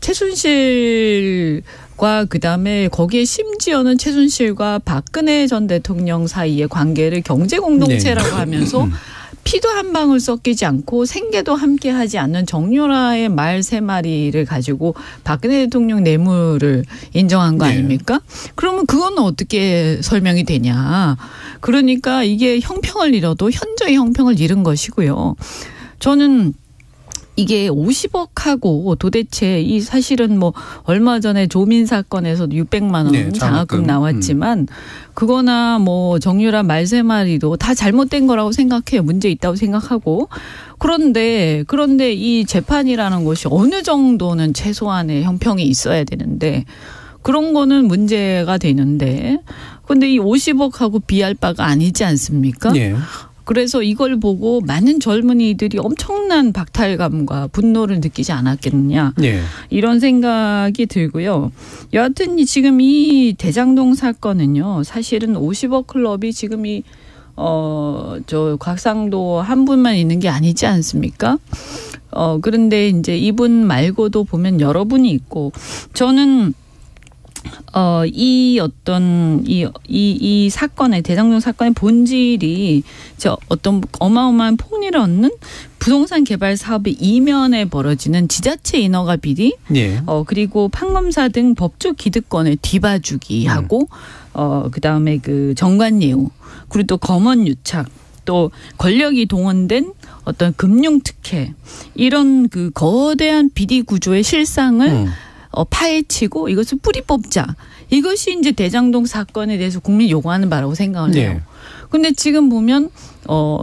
최순실과 그다음에 거기에 심지어는 최순실과 박근혜 전 대통령 사이의 관계를 경제 공동체라고 하면서 피도 한 방울 섞이지 않고 생계도 함께하지 않는 정유라의 말 3마리를 가지고 박근혜 대통령 뇌물을 인정한 거 아닙니까? 그러면 그건 어떻게 설명이 되냐. 그러니까 이게 형평을 잃어도 현저히 형평을 잃은 것이고요. 저는 이게 50억하고 도대체 이 사실은 뭐 얼마 전에 조민 사건에서도 600만 원 장학금 나왔지만 그거나 뭐 정유라 말 3마리도 다 잘못된 거라고 생각해요. 문제 있다고 생각하고. 그런데 이 재판이라는 것이 어느 정도는 최소한의 형평이 있어야 되는데 그런 거는 문제가 되는데 그런데 이 50억하고 비할 바가 아니지 않습니까? 그래서 이걸 보고 많은 젊은이들이 엄청난 박탈감과 분노를 느끼지 않았겠느냐. 이런 생각이 들고요. 여하튼 지금 이 대장동 사건은요. 사실은 50억 클럽이 지금 저 곽상도 한 분만 있는 게 아니지 않습니까? 그런데 이제 이분 말고도 보면 여러 분이 있고 저는 이 사건의 대장동 사건의 본질이 어떤 어마어마한 폭리를 얻는 부동산 개발 사업의 이면에 벌어지는 지자체 인허가 비리, 그리고 판검사 등 법조 기득권을 뒤봐주기하고, 그다음에 그 정관예우, 그리고 또 검언 유착, 또 권력이 동원된 어떤 금융 특혜 이런 그 거대한 비리 구조의 실상을 파헤치고 이것을 뿌리 뽑자. 이것이 이제 대장동 사건에 대해서 국민이 요구하는 바라고 생각을 해요. 근데 지금 보면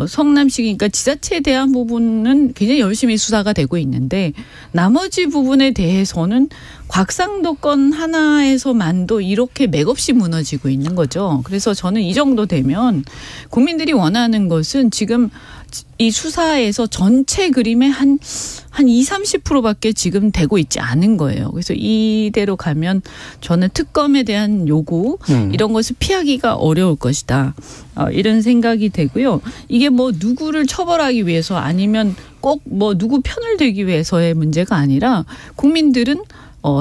성남시 그러니까 지자체에 대한 부분은 굉장히 열심히 수사가 되고 있는데 나머지 부분에 대해서는 곽상도 건 하나에서만도 이렇게 맥없이 무너지고 있는 거죠. 그래서 저는 이 정도 되면 국민들이 원하는 것은 지금 이 수사에서 전체 그림의 한 20-30%밖에 지금 되고 있지 않은 거예요. 그래서 이대로 가면 저는 특검에 대한 요구 이런 것을 피하기가 어려울 것이다. 이런 생각이 되고요. 이게 뭐 누구를 처벌하기 위해서 아니면 꼭 뭐 누구 편을 들기 위해서의 문제가 아니라 국민들은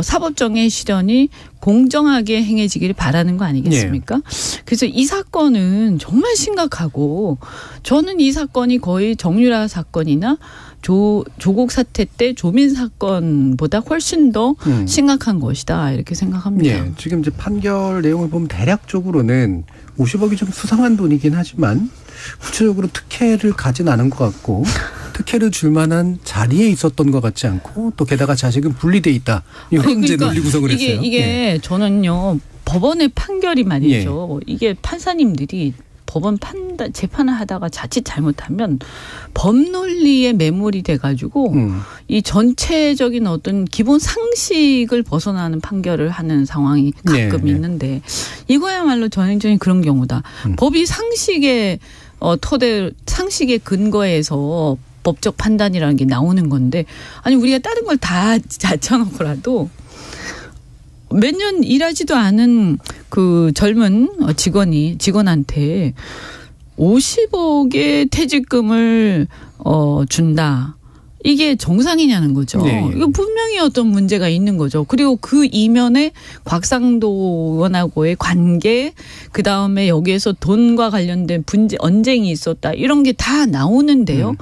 사법정의 실현이 공정하게 행해지기를 바라는 거 아니겠습니까? 그래서 이 사건은 정말 심각하고 저는 이 사건이 거의 정유라 사건이나 조국 사태 때 조민 사건보다 훨씬 더 심각한 것이다 이렇게 생각합니다. 지금 이제 판결 내용을 보면 대략적으로는 50억이 좀 수상한 돈이긴 하지만 구체적으로 특혜를 가진 않은 것 같고 특혜를 줄 만한 자리에 있었던 것 같지 않고 또 게다가 자식은 분리돼 있다. 이런 이제 논리 구성을 했어요. 이게 저는요 법원의 판결이 말이죠. 이게 판사님들이 법원 재판을 하다가 자칫 잘못하면 법논리에 매몰이 돼가지고 이 전체적인 어떤 기본 상식을 벗어나는 판결을 하는 상황이 가끔 있는데 이거야말로 전형적인 그런 경우다. 법이 상식의 상식의 근거에서 법적 판단이라는 게 나오는 건데 아니 우리가 다른 걸 다 자쳐놓고라도 몇 년 일하지도 않은 그 젊은 직원한테 50억의 퇴직금을 준다. 이게 정상이냐는 거죠. 이거 분명히 어떤 문제가 있는 거죠. 그리고 그 이면에 곽상도 의원하고의 관계, 그다음에 여기에서 돈과 관련된 언쟁이 있었다. 이런 게 다 나오는데요.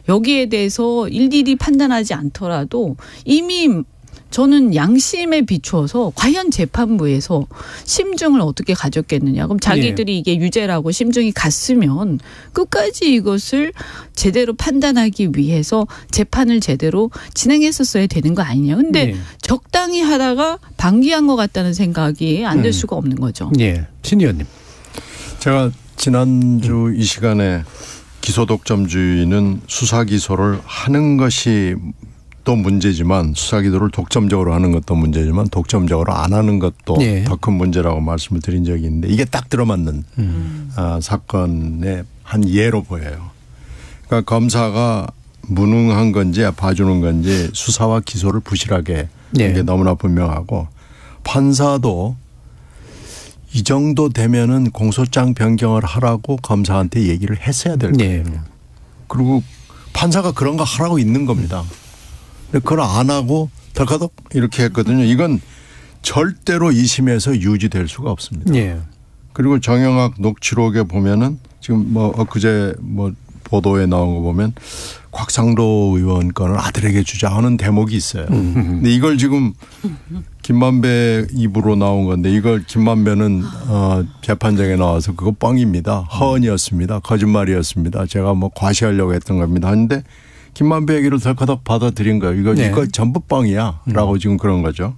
여기에 대해서 일일이 판단하지 않더라도 이미 저는 양심에 비추어서 과연 재판부에서 심증을 어떻게 가졌겠느냐. 그럼 자기들이 이게 유죄라고 심증이 갔으면 끝까지 이것을 제대로 판단하기 위해서 재판을 제대로 진행했었어야 되는 거 아니냐. 근데 적당히 하다가 방기한 것 같다는 생각이 안 들 수가 없는 거죠. 신 의원님. 제가 지난주 이 시간에 기소독점주의는 수사기소를 하는 것이 것도 문제지만 수사기도를 독점적으로 하는 것도 문제지만 독점적으로 안 하는 것도 네. 더 큰 문제라고 말씀을 드린 적이 있는데 이게 딱 들어맞는 사건의 한 예로 보여요. 그러니까 검사가 무능한 건지 봐주는 건지 수사와 기소를 부실하게 한 게 너무나 분명하고 판사도 이 정도 되면은 공소장 변경을 하라고 검사한테 얘기를 했어야 될 거예요. 그리고 판사가 그런 거 하라고 있는 겁니다. 근데 그걸 안 하고 덜커덕 이렇게 했거든요. 이건 절대로 2심에서 유지될 수가 없습니다. 그리고 정영학 녹취록에 보면은 지금 뭐 엊그제 뭐 보도에 나온 거 보면 곽상도 의원 건을 아들에게 주자 하는 대목이 있어요. 근데 이걸 지금 김만배 입으로 나온 건데 이걸 김만배는 재판장에 나와서 그거 뻥입니다. 허언이었습니다. 거짓말이었습니다. 제가 뭐 과시하려고 했던 겁니다. 하는데 김만배 얘기를 덜커덕 받아들인 거예요. 이거 전부 뻥이야 라고 지금 그런 거죠.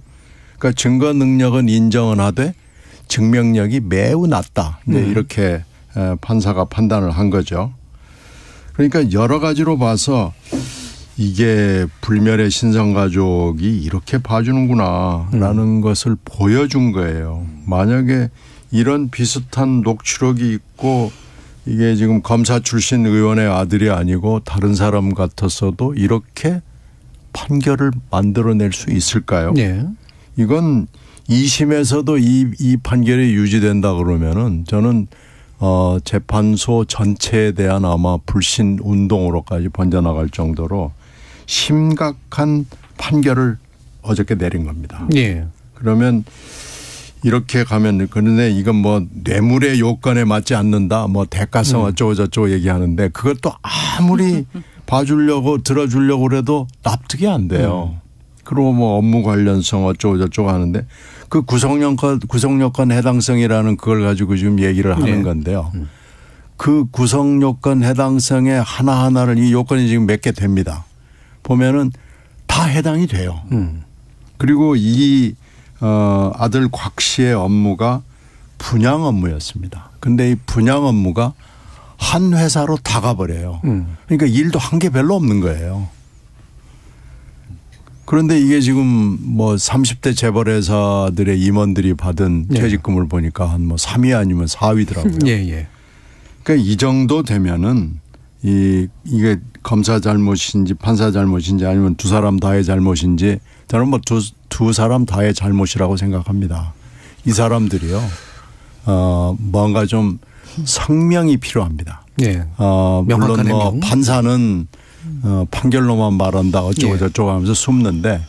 그러니까 증거 능력은 인정은 하되 증명력이 매우 낮다. 이렇게 판사가 판단을 한 거죠. 그러니까 여러 가지로 봐서 이게 불멸의 신성가족이 이렇게 봐주는구나라는 것을 보여준 거예요. 만약에 이런 비슷한 녹취록이 있고 이게 지금 검사 출신 의원의 아들이 아니고 다른 사람 같았어도 이렇게 판결을 만들어낼 수 있을까요? 이건 2심에서도 이 판결이 유지된다 그러면은 저는 재판소 전체에 대한 아마 불신 운동으로까지 번져나갈 정도로 심각한 판결을 어저께 내린 겁니다. 그러면 이렇게 가면 그런데 이건 뭐 뇌물의 요건에 맞지 않는다 뭐 대가성 어쩌고 저쩌고 얘기하는데 그것도 아무리 봐주려고 들어주려고 그래도 납득이 안 돼요. 그리고 뭐 업무 관련성 어쩌고 저쩌고 하는데 그 구성요건 해당성이라는 그걸 가지고 지금 얘기를 하는 건데요. 그 구성요건 해당성의 하나하나를 이 요건이 지금 몇 개 됩니다. 보면은 다 해당이 돼요. 그리고 이 아들 곽 씨의 업무가 분양 업무였습니다. 근데 이 분양 업무가 한 회사로 다 가버려요. 그러니까 일도 한 게 별로 없는 거예요. 그런데 이게 지금 뭐 30대 재벌회사들의 임원들이 받은 퇴직금을 보니까 한 뭐 3위 아니면 4위더라고요. 그러니까 이 정도 되면은 이게 검사 잘못인지 판사 잘못인지 아니면 두 사람 다의 잘못인지 저는 뭐 두 사람 다의 잘못이라고 생각합니다. 이 사람들이요. 뭔가 좀 성명이 필요합니다. 물론 뭐 판사는 판결로만 말한다 어쩌고 저쩌고 하면서 숨는데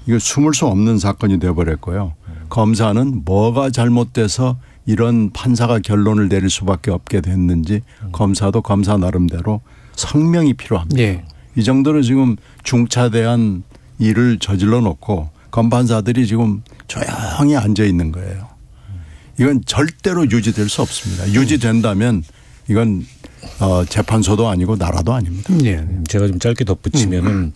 이거 숨을 수 없는 사건이 돼버렸고요. 검사는 뭐가 잘못돼서 이런 판사가 결론을 내릴 수밖에 없게 됐는지 검사도 검사 나름대로 성명이 필요합니다. 이 정도로 지금 중차대한 일을 저질러 놓고 검판사들이 지금 조용히 앉아 있는 거예요. 이건 절대로 유지될 수 없습니다. 유지된다면 이건 재판소도 아니고 나라도 아닙니다. 제가 좀 짧게 덧붙이면은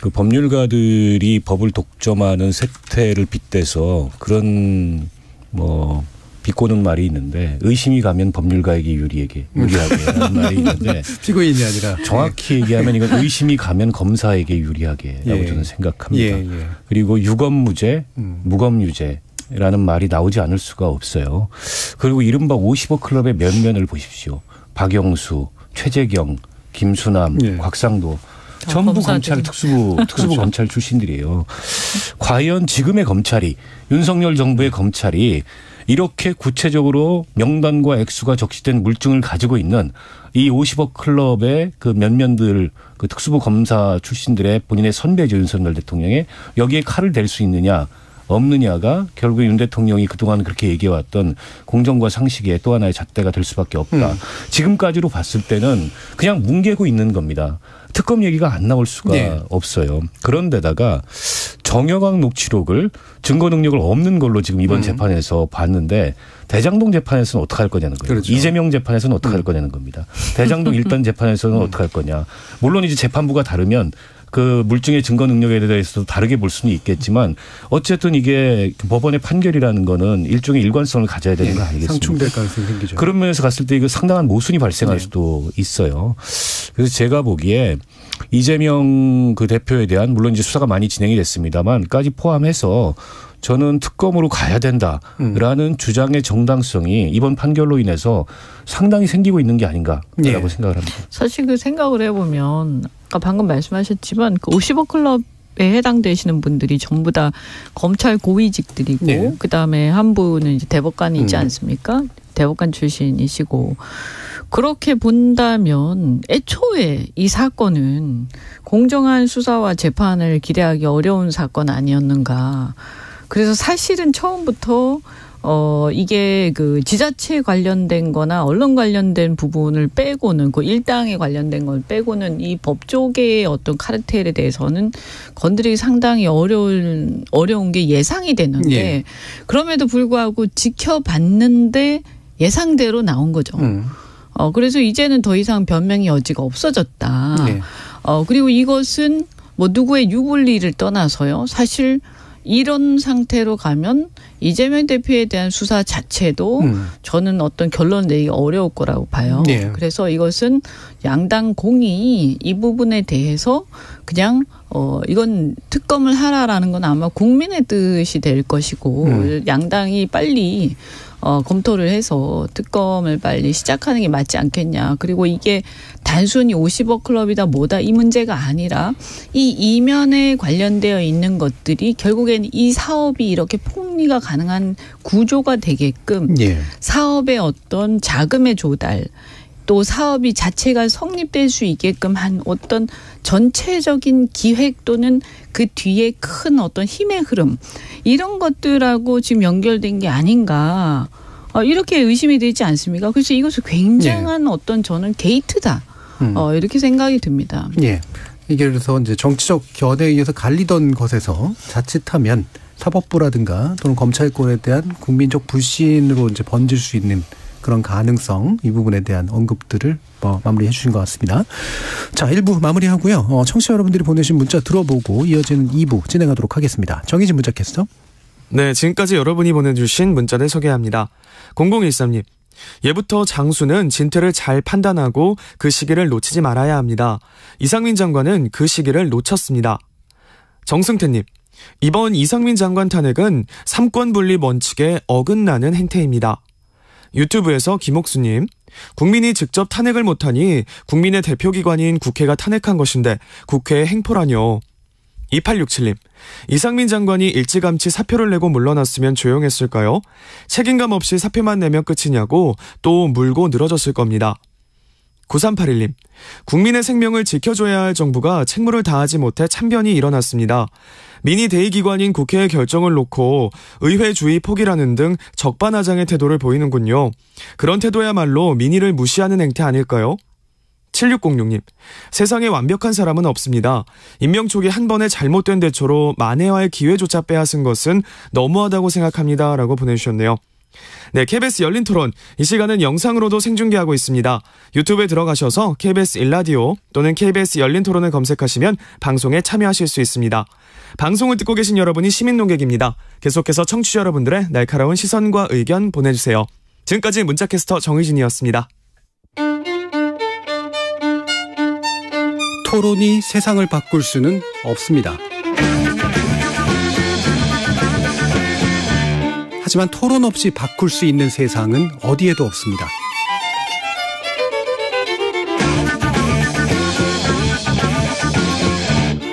그 법률가들이 법을 독점하는 세태를 빗대서 그런 뭐 비꼬는 말이 있는데 의심이 가면 법률가에게 유리하게 하는 말이 있는데 피고인이 아니라 정확히 얘기하면 이건 의심이 가면 검사에게 유리하게라고 저는 생각합니다. 그리고 유검무죄, 무검유죄라는 말이 나오지 않을 수가 없어요. 그리고 이른바 50억 클럽의 면면을 보십시오. 박영수, 최재경, 김수남, 곽상도 전부 검찰 특수부 검찰 출신들이에요. 과연 지금의 검찰이 윤석열 정부의 검찰이 이렇게 구체적으로 명단과 액수가 적시된 물증을 가지고 있는 이 50억 클럽의 그 면면들 그 특수부 검사 출신들의 본인의 선배죠. 윤석열 대통령의 여기에 칼을 댈 수 있느냐 없느냐가 결국 윤 대통령이 그동안 그렇게 얘기해왔던 공정과 상식의 또 하나의 잣대가 될 수밖에 없다. 지금까지로 봤을 때는 그냥 뭉개고 있는 겁니다. 특검 얘기가 안 나올 수가 없어요. 그런데다가 정영학 녹취록을 증거 능력을 없는 걸로 지금 이번 재판에서 봤는데 대장동 재판에서는 어떻게 할 거냐는 거예요. 그렇죠. 이재명 재판에서는 어떻게 할 거냐는 겁니다. 대장동 일단 재판에서는 어떻게 할 거냐. 물론 이제 재판부가 다르면 그 물증의 증거 능력에 대해서도 다르게 볼 수는 있겠지만 어쨌든 이게 법원의 판결이라는 거는 일종의 일관성을 가져야 되는 거 아니겠습니까? 상충될 가능성이 생기죠. 그런 면에서 갔을 때 이거 상당한 모순이 발생할 수도 있어요. 그래서 제가 보기에 이재명 그 대표에 대한 물론 이제 수사가 많이 진행이 됐습니다만까지 포함해서 저는 특검으로 가야 된다라는 주장의 정당성이 이번 판결로 인해서 상당히 생기고 있는 게 아닌가라고 생각을 합니다. 사실 그 생각을 해보면 아까 방금 말씀하셨지만 그 50억 클럽에 해당되시는 분들이 전부 다 검찰 고위직들이고 그다음에 한 분은 이제 대법관이 있지 않습니까? 대법관 출신이시고 그렇게 본다면 애초에 이 사건은 공정한 수사와 재판을 기대하기 어려운 사건 아니었는가. 그래서 사실은 처음부터 이게 그 지자체 관련된 거나 언론 관련된 부분을 빼고는 그 일당에 관련된 걸 빼고는 이 법조계의 어떤 카르텔에 대해서는 건드리기 상당히 어려운 게 예상이 되는데 그럼에도 불구하고 지켜봤는데 예상대로 나온 거죠. 그래서 이제는 더 이상 변명의 여지가 없어졌다. 그리고 이것은 뭐 누구의 유불리를 떠나서요. 사실 이런 상태로 가면 이재명 대표에 대한 수사 자체도 저는 어떤 결론을 내기 어려울 거라고 봐요. 그래서 이것은 양당 공이 이 부분에 대해서 그냥 이건 특검을 하라라는 건 아마 국민의 뜻이 될 것이고 양당이 빨리 검토를 해서 특검을 빨리 시작하는 게 맞지 않겠냐. 그리고 이게 단순히 50억 클럽이다 뭐다 이 문제가 아니라 이 이면에 관련되어 있는 것들이 결국에는 이 사업이 이렇게 폭리가 가능한 구조가 되게끔 사업의 어떤 자금의 조달 또 사업이 자체가 성립될 수 있게끔 한 어떤 전체적인 기획 또는 그 뒤에 큰 어떤 힘의 흐름 이런 것들하고 지금 연결된 게 아닌가 이렇게 의심이 되지 않습니까? 그래서 이것은 굉장한 어떤 저는 게이트다 이렇게 생각이 듭니다. 이게 그래서 이제 정치적 견해에 의해서 갈리던 것에서 자칫하면 사법부라든가 또는 검찰권에 대한 국민적 불신으로 이제 번질 수 있는 그런 가능성 이 부분에 대한 언급들을 마무리해 주신 것 같습니다. 자, 1부 마무리하고요. 청취자 여러분들이 보내신 문자 들어보고 이어지는 2부 진행하도록 하겠습니다. 정의진 문자 캐스터. 네, 지금까지 여러분이 보내주신 문자를 소개합니다. 0013님. 예부터 장수는 진퇴를 잘 판단하고 그 시기를 놓치지 말아야 합니다. 이상민 장관은 그 시기를 놓쳤습니다. 정승태님. 이번 이상민 장관 탄핵은 삼권분립 원칙에 어긋나는 행태입니다. 유튜브에서 김옥수님, 국민이 직접 탄핵을 못하니 국민의 대표기관인 국회가 탄핵한 것인데 국회의 행포라뇨. 2867님, 이상민 장관이 일찌감치 사표를 내고 물러났으면 조용했을까요? 책임감 없이 사표만 내면 끝이냐고 또 물고 늘어졌을 겁니다. 9381님, 국민의 생명을 지켜줘야 할 정부가 책무를 다하지 못해 참변이 일어났습니다. 민의 대의기관인 국회의 결정을 놓고 의회주의 포기라는 등 적반하장의 태도를 보이는군요. 그런 태도야말로 민의를 무시하는 행태 아닐까요? 7606님, 세상에 완벽한 사람은 없습니다. 임명 초기 한 번의 잘못된 대처로 만회할 기회조차 빼앗은 것은 너무하다고 생각합니다. 라고 보내주셨네요. 네, KBS 열린 토론. 이 시간은 영상으로도 생중계하고 있습니다. 유튜브에 들어가셔서 KBS 1라디오 또는 KBS 열린 토론을 검색하시면 방송에 참여하실 수 있습니다. 방송을 듣고 계신 여러분이 시민 논객입니다. 계속해서 청취자 여러분들의 날카로운 시선과 의견 보내주세요. 지금까지 문자캐스터 정의진이었습니다. 토론이 세상을 바꿀 수는 없습니다. 하지만 토론 없이 바꿀 수 있는 세상은 어디에도 없습니다.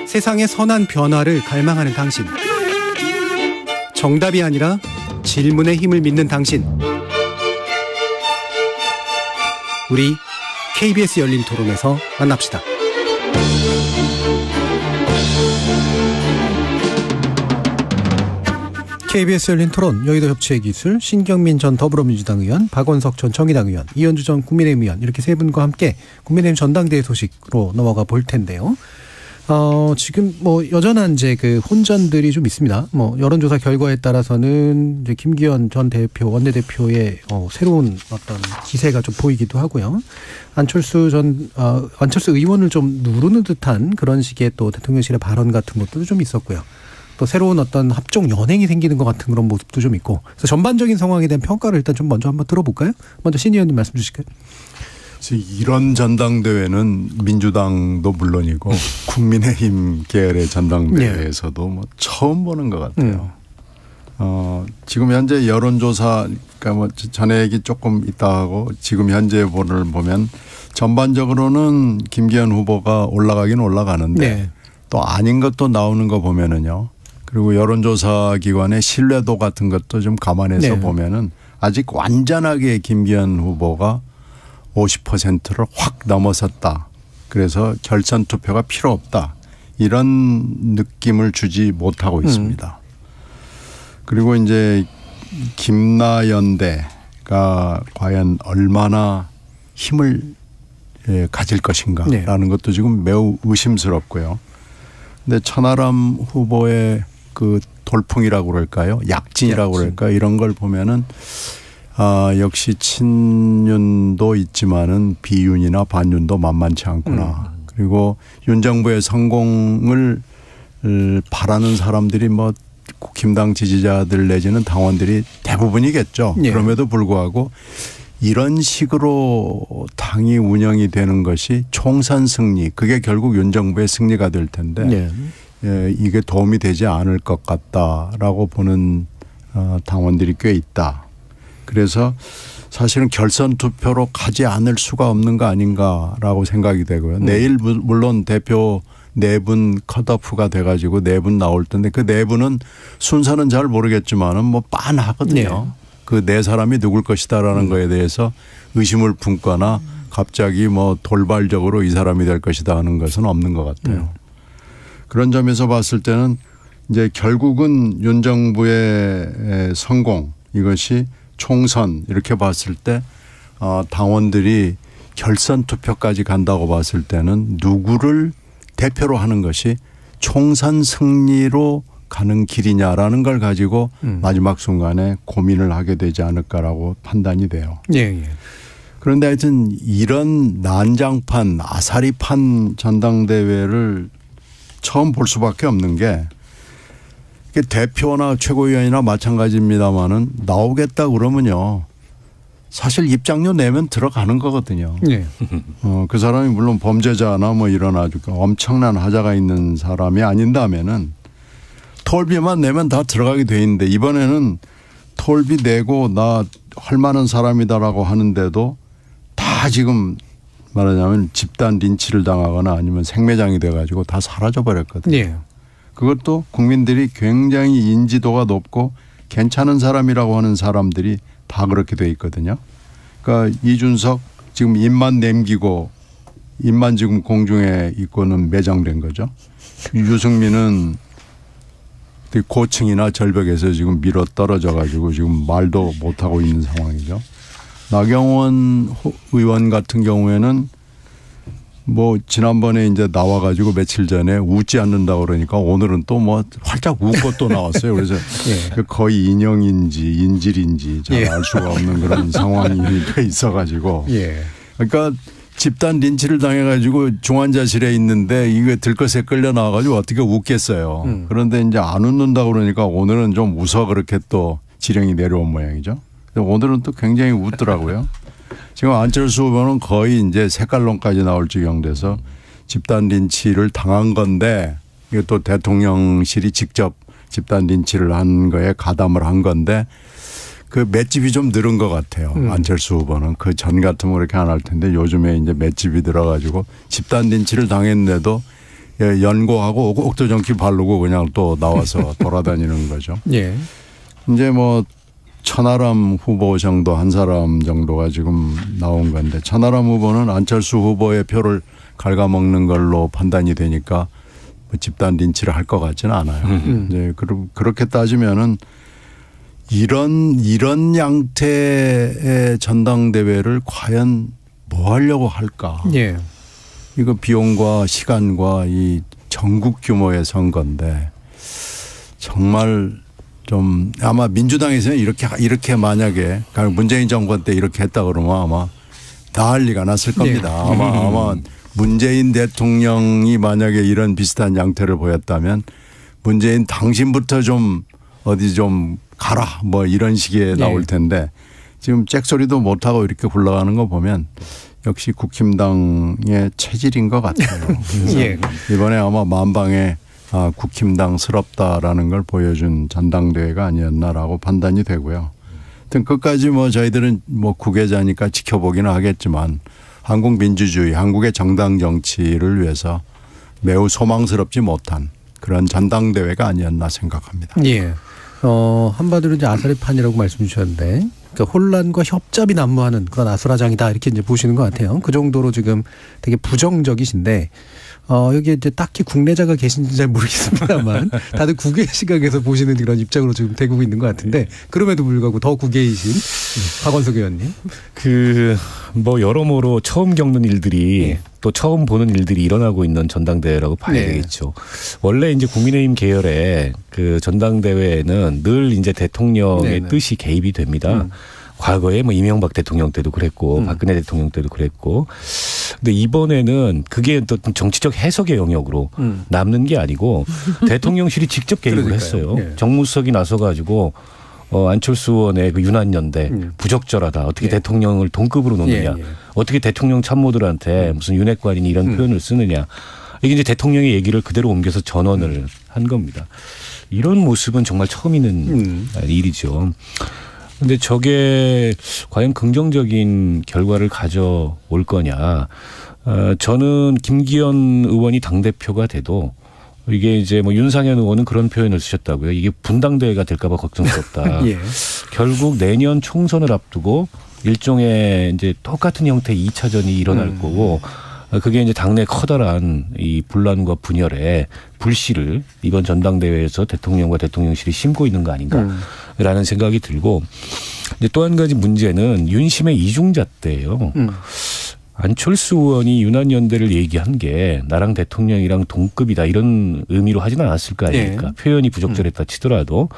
세상의 선한 변화를 갈망하는 당신. 정답이 아니라 질문의 힘을 믿는 당신. 우리 KBS 열린 토론에서 만납시다. KBS 열린 토론, 여의도 협치의 기술, 신경민 전 더불어민주당 의원, 박원석 전 정의당 의원, 이현주 전 국민의힘 의원 이렇게 세 분과 함께 국민의힘 전당대회 소식으로 넘어가 볼 텐데요. 지금 뭐 여전한 이제 그 혼전들이 좀 있습니다. 뭐 여론조사 결과에 따라서는 이제 김기현 전 대표 원내대표의 새로운 어떤 기세가 좀 보이기도 하고요. 안철수 의원을 좀 누르는 듯한 그런 식의 또 대통령실의 발언 같은 것도 좀 있었고요. 또 새로운 어떤 합종 연행이 생기는 것 같은 그런 모습도 좀 있고. 그래서 전반적인 상황에 대한 평가를 일단 좀 먼저 한번 들어볼까요? 먼저 신 의원님 말씀 주실까요? 이런 전당대회는 민주당도 물론이고 국민의힘 계열의 전당대회에서도 뭐 처음 보는 것 같아요. 지금 현재 여론조사, 그러니까 뭐 전에 얘기 조금 있다 하고 지금 현재 보를 보면 전반적으로는 김기현 후보가 올라가긴 올라가는데 또 아닌 것도 나오는 거 보면은요. 그리고 여론조사 기관의 신뢰도 같은 것도 좀 감안해서 보면은 아직 완전하게 김기현 후보가 50%를 확 넘어섰다. 그래서 결선 투표가 필요 없다. 이런 느낌을 주지 못하고 있습니다. 그리고 이제 김나연대가 과연 얼마나 힘을 가질 것인가라는 것도 지금 매우 의심스럽고요. 근데 천하람 후보의 그 돌풍이라고 그럴까요? 약진이라고 그럴까요? 이런 걸 보면은 역시 친윤도 있지만은 비윤이나 반윤도 만만치 않구나. 그리고 윤 정부의 성공을 바라는 사람들이 뭐 국힘당 지지자들 내지는 당원들이 대부분이겠죠. 그럼에도 불구하고 이런 식으로 당이 운영이 되는 것이 총선 승리, 그게 결국 윤 정부의 승리가 될 텐데 이게 도움이 되지 않을 것 같다라고 보는 당원들이 꽤 있다. 그래서 사실은 결선 투표로 가지 않을 수가 없는 거 아닌가라고 생각이 되고요. 내일 물론 대표 4분 컷오프가 돼가지고 4분 나올 텐데 그 4분은 순서는 잘 모르겠지만은 뭐 빤하거든요. 그 4사람이 누굴 것이다라는 거에 대해서 의심을 품거나 갑자기 뭐 돌발적으로 이 사람이 될 것이다 하는 것은 없는 것 같아요. 그런 점에서 봤을 때는 이제 결국은 윤 정부의 성공, 이것이 총선 이렇게 봤을 때 당원들이 결선 투표까지 간다고 봤을 때는 누구를 대표로 하는 것이 총선 승리로 가는 길이냐라는 걸 가지고 마지막 순간에 고민을 하게 되지 않을까라고 판단이 돼요. 그런데 하여튼 이런 난장판, 아사리판 전당대회를 처음 볼 수밖에 없는 게 대표나 최고위원이나 마찬가지입니다마는 나오겠다 그러면요. 사실 입장료 내면 들어가는 거거든요. 그 사람이 물론 범죄자나 뭐 이런 아주 엄청난 하자가 있는 사람이 아닌다면은 톨비만 내면 다 들어가게 돼 있는데 이번에는 톨비 내고 나 할 만한 사람이다라고 하는데도 다 지금 말하자면 집단 린치를 당하거나 아니면 생매장이 돼가지고 다 사라져 버렸거든요. 그것도 국민들이 굉장히 인지도가 높고 괜찮은 사람이라고 하는 사람들이 다 그렇게 돼 있거든요. 그러니까 이준석 지금 입만 남기고 입만 지금 공중에 있고는 매장된 거죠. 유승민은 고층이나 절벽에서 지금 밀어 떨어져 가지고 지금 말도 못하고 있는 상황이죠. 나경원 의원 같은 경우에는 뭐 지난번에 이제 나와가지고 며칠 전에 웃지 않는다 그러니까 오늘은 또 뭐 활짝 웃고 또 나왔어요. 그래서 거의 인형인지 인질인지 잘 알 수가 없는 그런 상황이 있어가지고. 그러니까 집단 린치를 당해가지고 중환자실에 있는데 이게 들것에 끌려 나와가지고 어떻게 웃겠어요. 그런데 이제 안 웃는다 그러니까 오늘은 좀 웃어 그렇게 또 지령이 내려온 모양이죠. 오늘은 또 굉장히 웃더라고요. 지금 안철수 후보는 거의 이제 색깔론까지 나올 지경 돼서 집단 린치를 당한 건데 이게 또 대통령실이 직접 집단 린치를 한 거에 가담을 한 건데 그 맷집이 좀 늘은 것 같아요. 안철수 후보는 그 전 같으면 그렇게 안 할 텐데 요즘에 이제 맷집이 들어가지고 집단 린치를 당했는데도 연고하고 옥도정키 바르고 그냥 또 나와서 돌아다니는 거죠. 이제 뭐 천하람 후보 정도 한 사람 정도가 지금 나온 건데 천하람 후보는 안철수 후보의 표를 갉아먹는 걸로 판단이 되니까 뭐 집단 린치를 할 것 같지는 않아요. 이제 그렇게 따지면은 이런 양태의 전당대회를 과연 뭐 하려고 할까? 이거 비용과 시간과 이 전국 규모의 선거인데 정말 좀 아마 민주당에서는 이렇게 만약에 문재인 정권 때 이렇게 했다 그러면 아마 난리가 났을 겁니다. 네. 아마 문재인 대통령이 만약에 이런 비슷한 양태를 보였다면 문재인 당신부터 좀 어디 좀 가라 뭐 이런 식의 나올 텐데 지금 잭소리도 못하고 이렇게 굴러가는 거 보면 역시 국힘당의 체질인 것 같아요. 예. 이번에 아마 만방에 국힘당스럽다라는 걸 보여준 전당대회가 아니었나라고 판단이 되고요. 하여튼 끝까지 뭐 저희들은 뭐 구계자니까 지켜보기는 하겠지만 한국 민주주의, 한국의 정당 정치를 위해서 매우 소망스럽지 못한 그런 전당대회가 아니었나 생각합니다. 예. 한마디로 이제 아사리판이라고 말씀 주셨는데 그러니까 혼란과 협잡이 난무하는 그런 아수라장이다 이렇게 이제 보시는 것 같아요. 그 정도로 지금 되게 부정적이신데 여기 이제 딱히 국내자가 계신지 잘 모르겠습니다만 다들 국외 시각에서 보시는 그런 입장으로 지금 되고 있는 것 같은데 그럼에도 불구하고 더 국외이신 박원석 의원님. 뭐 여러모로 처음 겪는 일들이 또 처음 보는 일들이 일어나고 있는 전당대회라고 봐야 되겠죠. 원래 이제 국민의힘 계열의 그 전당대회는 늘 이제 대통령의 뜻이 개입이 됩니다. 과거에 뭐 이명박 대통령 때도 그랬고 박근혜 대통령 때도 그랬고 근데 이번에는 그게 또 정치적 해석의 영역으로 남는 게 아니고 대통령실이 직접 개입을 했어요. 정무수석이 나서가지고 안철수 의원의 그 윤한연대 부적절하다. 어떻게 대통령을 동급으로 놓느냐. 어떻게 대통령 참모들한테 무슨 윤핵관이니 이런 표현을 쓰느냐. 이게 이제 대통령의 얘기를 그대로 옮겨서 전언을 한 겁니다. 이런 모습은 정말 처음 있는 일이죠. 근데 저게 과연 긍정적인 결과를 가져올 거냐. 저는 김기현 의원이 당대표가 돼도 이게 이제 뭐 윤상현 의원은 그런 표현을 쓰셨다고요. 이게 분당대회가 될까 봐 걱정스럽다. 결국 내년 총선을 앞두고 일종의 이제 똑같은 형태의 2차전이 일어날 거고 그게 이제 당내 커다란 이 분란과 분열의 불씨를 이번 전당대회에서 대통령과 대통령실이 심고 있는 거 아닌가라는 생각이 들고 이제 또 한 가지 문제는 윤심의 이중잣대예요. 안철수 의원이 윤한연대를 얘기한 게 나랑 대통령이랑 동급이다 이런 의미로 하진 않았을 거 아닙니까? 표현이 부적절했다 치더라도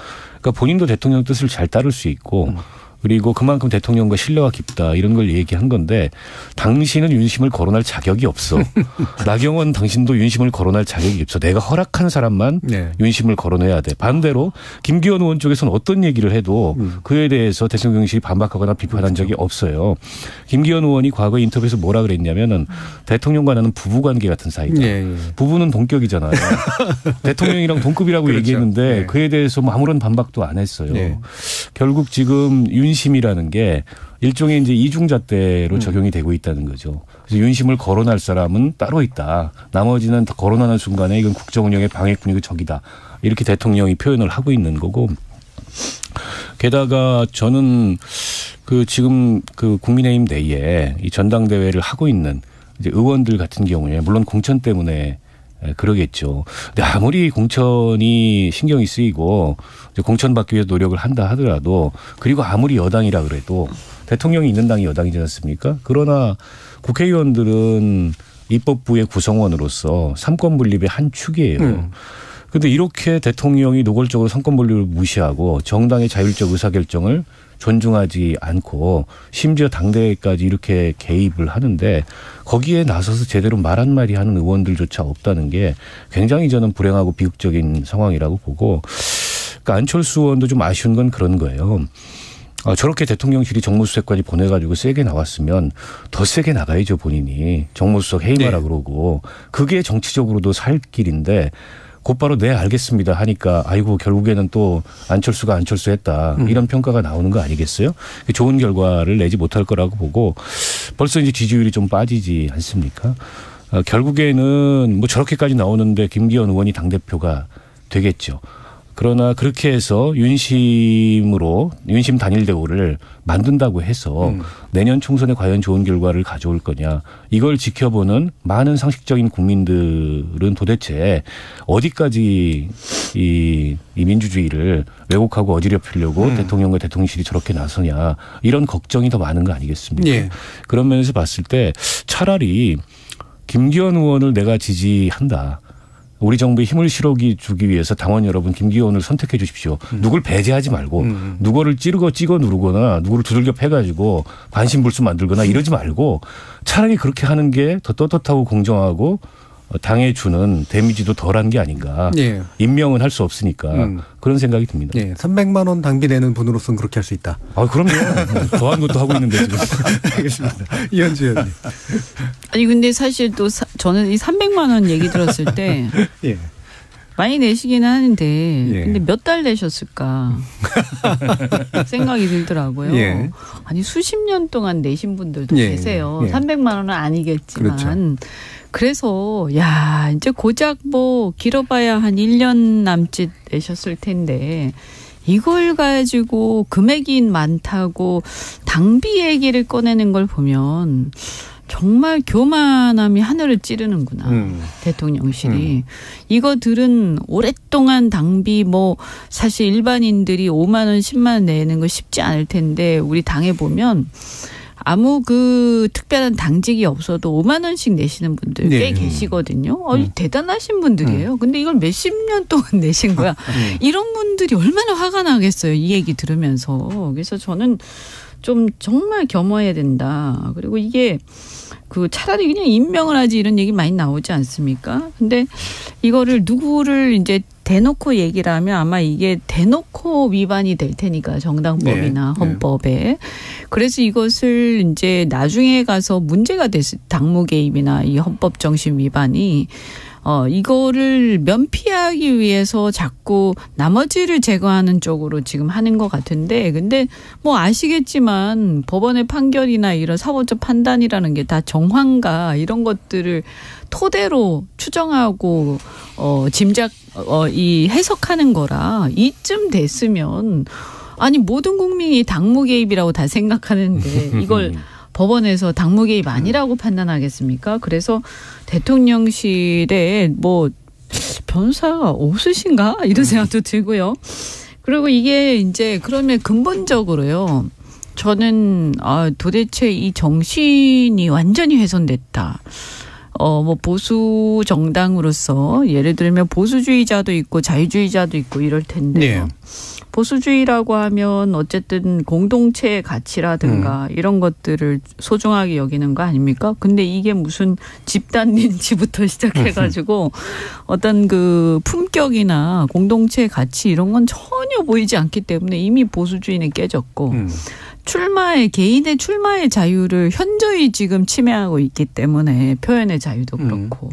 그러니까 본인도 대통령 뜻을 잘 따를 수 있고 그리고 그만큼 대통령과 신뢰가 깊다 이런 걸 얘기한 건데 당신은 윤심을 거론할 자격이 없어. 나경원 당신도 윤심을 거론할 자격이 없어. 내가 허락한 사람만 윤심을 거론해야 돼. 반대로 김기현 의원 쪽에서는 어떤 얘기를 해도 그에 대해서 대통령실이 반박하거나 비판한 적이 없어요. 김기현 의원이 과거 인터뷰에서 뭐라 그랬냐면은 대통령과 나는 부부관계 같은 사이다. 부부는 동격이잖아요. 대통령이랑 동급이라고 얘기했는데 그에 대해서 뭐 아무런 반박도 안 했어요. 결국 지금 윤심이라는 게 일종의 이제 이중잣대로 적용이 되고 있다는 거죠. 그래서 윤심을 거론할 사람은 따로 있다. 나머지는 다 거론하는 순간에 이건 국정운영의 방해꾼이고 적이다. 이렇게 대통령이 표현을 하고 있는 거고. 게다가 저는 그 지금 그 국민의힘 내에 이 전당대회를 하고 있는 이제 의원들 같은 경우에 물론 공천 때문에 그러겠죠. 근데 아무리 공천이 신경이 쓰이고 공천 받기 위해서 노력을 한다 하더라도 그리고 아무리 여당이라 그래도 대통령이 있는 당이 여당이지 않습니까? 그러나 국회의원들은 입법부의 구성원으로서 삼권 분립의 한 축이에요. 그런데 이렇게 대통령이 노골적으로 삼권 분립을 무시하고 정당의 자율적 의사결정을 존중하지 않고 심지어 당대회까지 이렇게 개입을 하는데 거기에 나서서 제대로 말 한마디 하는 의원들조차 없다는 게 굉장히 저는 불행하고 비극적인 상황이라고 보고 그러니까 안철수 의원도 좀 아쉬운 건 그런 거예요. 저렇게 대통령실이 정무수석까지 보내가지고 세게 나왔으면 더 세게 나가야죠 본인이. 정무수석 해임하라 그러고 그게 정치적으로도 살 길인데 곧바로 네 알겠습니다 하니까 아이고 결국에는 또 안철수가 안철수했다 이런 평가가 나오는 거 아니겠어요? 좋은 결과를 내지 못할 거라고 보고 벌써 이제 지지율이 좀 빠지지 않습니까? 결국에는 뭐 저렇게까지 나오는데 김기현 의원이 당대표가 되겠죠. 그러나 그렇게 해서 윤심 단일 대우를 만든다고 해서 내년 총선에 과연 좋은 결과를 가져올 거냐. 이걸 지켜보는 많은 상식적인 국민들은 도대체 어디까지 이 민주주의를 왜곡하고 어지럽히려고 대통령과 대통령실이 저렇게 나서냐. 이런 걱정이 더 많은 거 아니겠습니까? 그런 면에서 봤을 때 차라리 김기현 의원을 내가 지지한다. 우리 정부에 힘을 실어주기 위해서 당원 여러분 김기현을 선택해 주십시오. 누굴 배제하지 말고 누구를 찍어 누르거나 누구를 두들겨 패가지고 반신불수 만들거나 이러지 말고 차라리 그렇게 하는 게 더 떳떳하고 공정하고 당에 주는 데미지도 덜한 게 아닌가. 예. 임명은 할 수 없으니까 그런 생각이 듭니다. 예. 300만 원 당비내는 분으로서는 그렇게 할 수 있다. 그럼요. 더한 것도 하고 있는데 지금. 알겠습니다. 이현주 의원님. 아니 근데 사실 또 저는 이 300만 원 얘기 들었을 때 예. 많이 내시기는 하는데 예. 근데 몇 달 내셨을까 생각이 들더라고요. 예. 아니 수십 년 동안 내신 분들도 예. 계세요. 예. 300만 원은 아니겠지만. 그렇죠. 그래서 야 이제 고작 뭐 길어봐야 한 1년 남짓 내셨을 텐데 이걸 가지고 금액이 많다고 당비 얘기를 꺼내는 걸 보면 정말 교만함이 하늘을 찌르는구나. 대통령실이. 이거들은 오랫동안 당비 사실 일반인들이 5만 원 10만 원 내는 거 쉽지 않을 텐데 우리 당에 보면 아무 특별한 당직이 없어도 5만 원씩 내시는 분들 꽤 계시거든요. 대단하신 분들이에요. 근데 이걸 몇십 년 동안 내신 거야. 이런 분들이 얼마나 화가 나겠어요. 이 얘기 들으면서. 그래서 저는 좀 정말 겸허해야 된다. 그리고 이게 차라리 그냥 임명을 하지 이런 얘기 많이 나오지 않습니까? 근데 이거를 누구를 이제 대놓고 얘기를 하면 아마 이게 대놓고 위반이 될 테니까 정당법이나 헌법에. 그래서 이것을 이제 나중에 가서 문제가 됐을 당무 개입이나 이 헌법 정신 위반이 이거를 면피하기 위해서 자꾸 나머지를 제거하는 쪽으로 지금 하는 것 같은데 근데 아시겠지만 법원의 판결이나 이런 사법적 판단이라는 게 다 정황과 이런 것들을 토대로 추정하고 이 해석하는 거라 이쯤 됐으면 아니 모든 국민이 당무 개입이라고 다 생각하는데 이걸 법원에서 당무 개입 아니라고 판단하겠습니까? 그래서 대통령실에 변호사가 없으신가? 이런 생각도 들고요. 그리고 이게 이제 그러면 근본적으로요. 저는 도대체 이 정신이 완전히 훼손됐다. 보수 정당으로서 예를 들면 보수주의자도 있고 자유주의자도 있고 이럴 텐데요. 네. 보수주의라고 하면 어쨌든 공동체의 가치라든가 이런 것들을 소중하게 여기는 거 아닙니까? 근데 이게 무슨 집단 린치부터 시작해가지고 어떤 품격이나 공동체의 가치 이런 건 전혀 보이지 않기 때문에 이미 보수주의는 깨졌고 개인의 출마의 자유를 현저히 지금 침해하고 있기 때문에 표현의 자유도 그렇고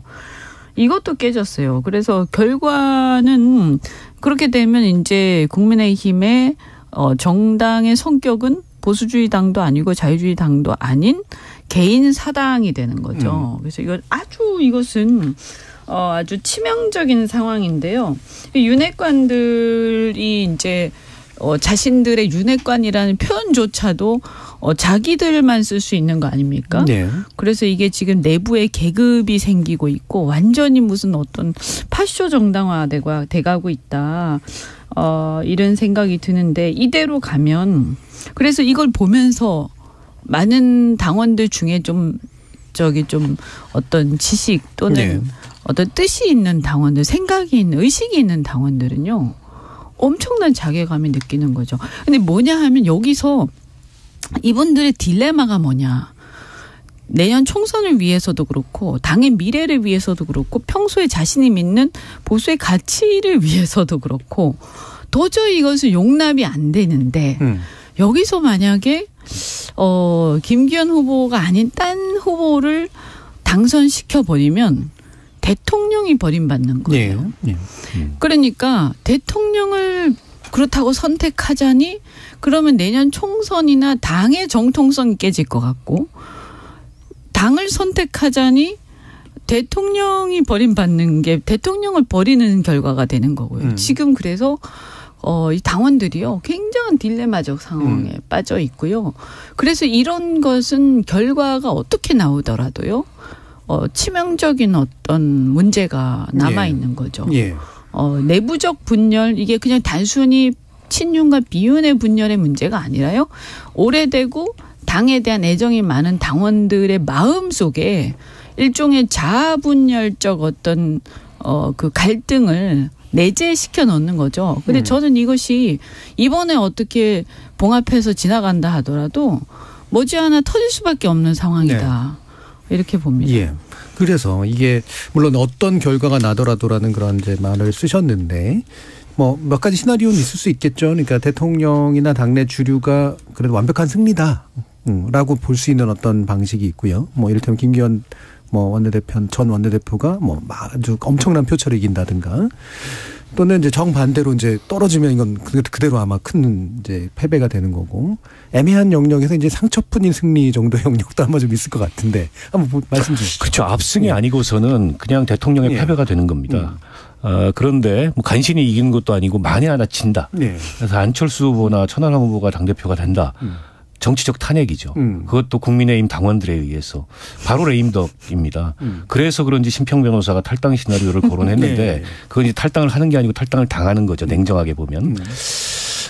이것도 깨졌어요. 그래서 결과는 그렇게 되면 이제 국민의힘의 정당의 성격은 보수주의 당도 아니고 자유주의 당도 아닌 개인 사당이 되는 거죠. 그래서 이것은 아주 치명적인 상황인데요. 윤핵관들이 이제 자신들의 윤핵관이라는 표현조차도 자기들만 쓸 수 있는 거 아닙니까? 네. 그래서 이게 지금 내부에 계급이 생기고 있고 완전히 무슨 어떤 파쇼 정당화 돼가고 있다. 이런 생각이 드는데 이대로 가면 그래서 이걸 보면서 많은 당원들 중에 좀 어떤 지식 또는 어떤 뜻이 있는 당원들, 생각이 있는 의식이 있는 당원들은요. 엄청난 자괴감이 느끼는 거죠. 근데 뭐냐 하면 여기서 이분들의 딜레마가 뭐냐. 내년 총선을 위해서도 그렇고 당의 미래를 위해서도 그렇고 평소에 자신이 믿는 보수의 가치를 위해서도 그렇고 도저히 이것을 용납이 안 되는데 여기서 만약에 김기현 후보가 아닌 딴 후보를 당선시켜버리면 대통령이 버림받는 거예요. 네. 그러니까 대통령을 그렇다고 선택하자니 그러면 내년 총선이나 당의 정통성이 깨질 것 같고 당을 선택하자니 대통령이 버림받는 게 대통령을 버리는 결과가 되는 거고요. 지금 그래서 이 당원들이요 굉장한 딜레마적 상황에 빠져 있고요. 그래서 이런 것은 결과가 어떻게 나오더라도요. 치명적인 어떤 문제가 남아있는 거죠. 내부적 분열, 이게 그냥 단순히 친윤과 비윤의 분열의 문제가 아니라요. 오래되고 당에 대한 애정이 많은 당원들의 마음 속에 일종의 자아분열적 어떤 그 갈등을 내재시켜 놓는 거죠. 근데 저는 이것이 이번에 어떻게 봉합해서 지나간다 하더라도 머지않아 터질 수밖에 없는 상황이다. 네. 이렇게 봅니다. 예. 그래서 이게 물론 어떤 결과가 나더라도라는 그런 이제 말을 쓰셨는데 뭐 몇 가지 시나리오는 있을 수 있겠죠. 그러니까 대통령이나 당내 주류가 그래도 완벽한 승리다. 라고 볼 수 있는 어떤 방식이 있고요. 뭐 이를테면 김기현 전 원내대표가 아주 엄청난 표차를 이긴다든가 또는 이제 정반대로 이제 떨어지면 이건 그대로 아마 큰 이제 패배가 되는 거고 애매한 영역에서 이제 상처뿐인 승리 정도의 영역도 아마 좀 있을 것 같은데 한번 말씀 주시죠. 그렇죠. 압승이 아니고서는 그냥 대통령의 패배가 되는 겁니다. 그런데 뭐 간신히 이기는 것도 아니고 만에 하나 진다. 그래서 안철수 후보나 천하람 후보가 당대표가 된다. 정치적 탄핵이죠. 그것도 국민의힘 당원들에 의해서 바로 레임덕입니다. 그래서 그런지 심평 변호사가 탈당 시나리오를 거론했는데 그건 이제 탈당을 하는 게 아니고 탈당을 당하는 거죠. 냉정하게 보면.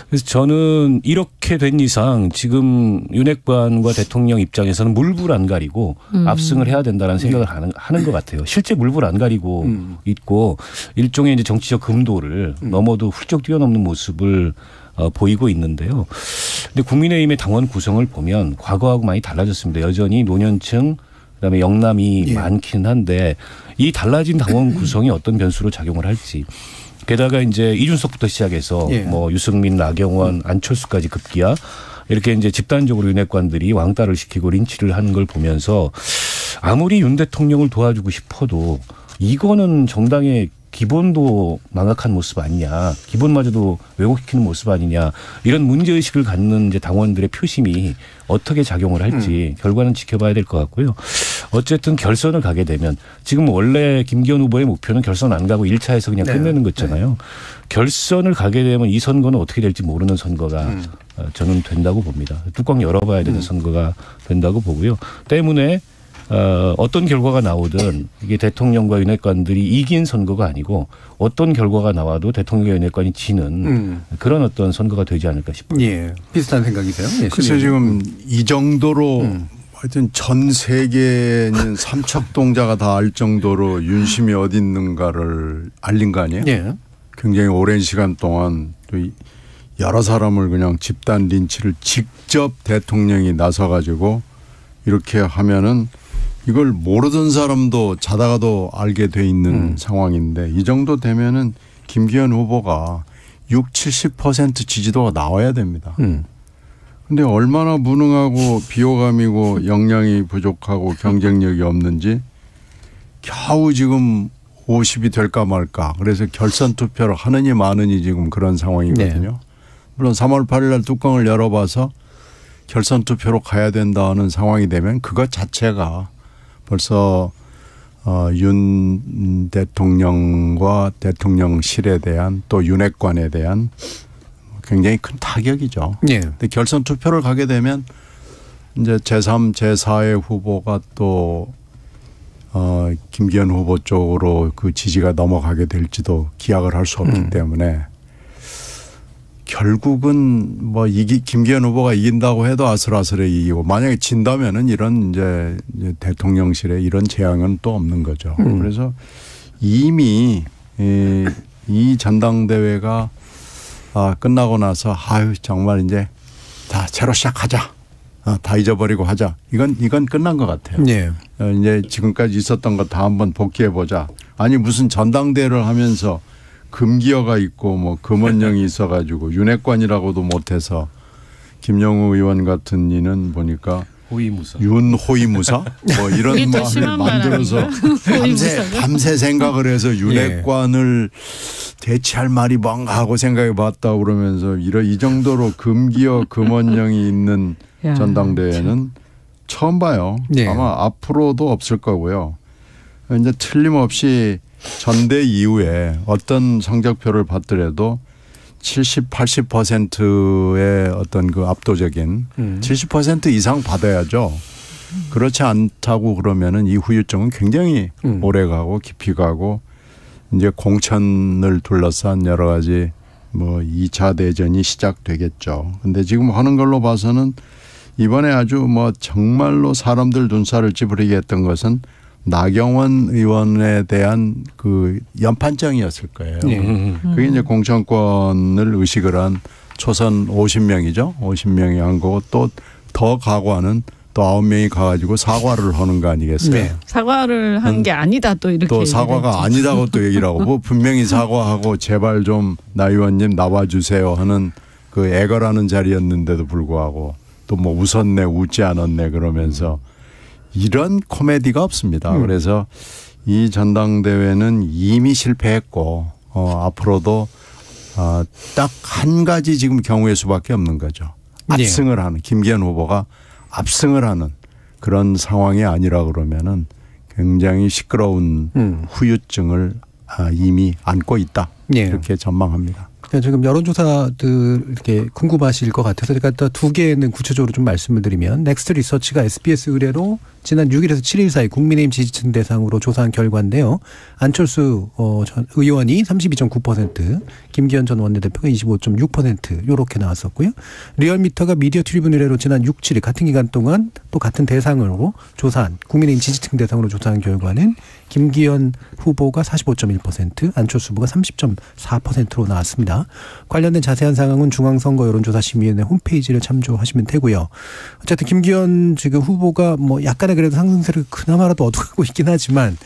그래서 저는 이렇게 된 이상 지금 윤핵관과 대통령 입장에서는 물불 안 가리고 압승을 해야 된다는 생각을 하는 것 같아요. 실제 물불 안 가리고 있고 일종의 이제 정치적 금도를 넘어도 훌쩍 뛰어넘는 모습을 보이고 있는데요. 근데 국민의힘의 당원 구성을 보면 과거하고 많이 달라졌습니다. 여전히 노년층 그다음에 영남이 많긴 한데 이 달라진 당원 구성이 어떤 변수로 작용을 할지. 게다가 이제 이준석부터 시작해서 뭐 유승민, 나경원, 안철수까지 급기야 이렇게 이제 집단적으로 윤핵관들이 왕따를 시키고 린치를 하는 걸 보면서 아무리 윤 대통령을 도와주고 싶어도 이거는 정당의 기본도 망각한 모습 아니냐, 기본마저도 왜곡시키는 모습 아니냐, 이런 문제의식을 갖는 이제 당원들의 표심이 어떻게 작용을 할지 결과는 지켜봐야 될 것 같고요. 어쨌든 결선을 가게 되면 지금 원래 김기현 후보의 목표는 결선 안 가고 1차에서 그냥 끝내는 거잖아요. 결선을 가게 되면 이 선거는 어떻게 될지 모르는 선거가 저는 된다고 봅니다. 뚜껑 열어봐야 되는 선거가 된다고 보고요. 때문에 어떤 결과가 나오든 이게 대통령과 윤핵관들이 이긴 선거가 아니고 어떤 결과가 나와도 대통령과 윤핵관이 지는 그런 어떤 선거가 되지 않을까 싶어요. 예, 비슷한 생각이세요? 예, 글쎄 지금 이 정도로 하여튼 전 세계는 삼척동자가 다 알 정도로 윤심이 어디 있는가를 알린 거 아니에요? 예. 굉장히 오랜 시간 동안 또 여러 사람을 그냥 집단 린치를 직접 대통령이 나서가지고 이렇게 하면은 이걸 모르던 사람도 자다가도 알게 돼 있는 상황인데 이 정도 되면은 김기현 후보가 60-70% 지지도가 나와야 됩니다. 근데 얼마나 무능하고 비호감이고 역량이 부족하고 경쟁력이 없는지 겨우 지금 50이 될까 말까. 그래서 결선 투표를 하느니 마느니 지금 그런 상황이거든요. 네. 물론 3월 8일 날 뚜껑을 열어봐서 결선 투표로 가야 된다는 상황이 되면 그것 자체가 벌써 윤 대통령과 대통령실에 대한 또 윤핵관에 대한 굉장히 큰 타격이죠. 네. 근데 결선 투표를 가게 되면 이제 제3, 제4의 후보가 또 김기현 후보 쪽으로 그 지지가 넘어가게 될지도 기약을 할 수 없기 때문에 결국은 뭐 김기현 후보가 이긴다고 해도 아슬아슬해 이기고 만약에 진다면은 이런 이제 대통령실에 이런 재앙은 또 없는 거죠. 그래서 이미 이 전당대회가 끝나고 나서 아유 정말 이제 다 새로 시작하자. 다 잊어버리고 하자. 이건 끝난 것 같아요. 네. 이제 지금까지 있었던 거 다 한번 복귀해 보자. 아니 무슨 전당대회를 하면서 금기어가 있고 뭐 금원령이 있어가지고 윤핵관이라고도 못해서 김영우 의원 같은 이는 보니까 호위무사. 윤호위무사 뭐 이런 말을 만들어서 밤새 생각을 해서 윤핵관을 대체할 말이 뭔가 하고 생각해 봤다 그러면서 이 정도로 금기어 금원령이 있는 전당대회는 처음 봐요. 네. 아마 앞으로도 없을 거고요. 이제 틀림없이 전대 이후에 어떤 성적표를 받더라도 70, 80%의 어떤 그 압도적인 70% 이상 받아야죠. 그렇지 않다고 그러면은 이 후유증은 굉장히 오래 가고 깊이 가고 이제 공천을 둘러싼 여러 가지 뭐 2차 대전이 시작되겠죠. 근데 지금 하는 걸로 봐서는 이번에 아주 뭐 정말로 사람들 눈살을 찌푸리게 했던 것은 나경원 의원에 대한 그 연판장이었을 거예요. 그게 이제 공천권을 의식을 한 초선 50명이죠. 50명이 한 거고 또 더 각오하는 또 9명이 가가지고 사과를 하는 거 아니겠어요? 네. 사과를 한 게 아니다 또 이렇게. 또 사과가 아니다고 또 얘기를 하고 뭐 분명히 사과하고 제발 좀 나 의원님 나와주세요 하는 그 애걸하는 자리였는데도 불구하고 또 뭐 웃었네 웃지 않았네 그러면서 이런 코미디가 없습니다. 그래서 이 전당대회는 이미 실패했고 앞으로도 딱 한 가지 지금 경우의 수밖에 없는 거죠. 압승을 하는 김기현 후보가 압승을 하는 그런 상황이 아니라 그러면은 굉장히 시끄러운 후유증을 이미 안고 있다. 이렇게 전망합니다. 지금 여론조사들 이렇게 궁금하실 것 같아서 제가 두 개는 구체적으로 좀 말씀을 드리면 넥스트 리서치가 SBS 의뢰로 지난 6일에서 7일 사이 국민의힘 지지층 대상으로 조사한 결과인데요. 안철수 전 의원이 32.9%, 김기현 전 원내대표가 25.6% 이렇게 나왔었고요. 리얼미터가 미디어 트리뷴 의뢰로 지난 6, 7일 같은 기간 동안 또 같은 대상으로 조사한 국민의힘 지지층 대상으로 조사한 결과는 김기현 후보가 45.1%, 안철수 후보가 30.4%로 나왔습니다. 관련된 자세한 상황은 중앙선거 여론조사심의위원회 홈페이지를 참조하시면 되고요. 어쨌든 김기현 지금 후보가 뭐 약간의 그래도 상승세를 그나마라도 얻어가고 있긴 하지만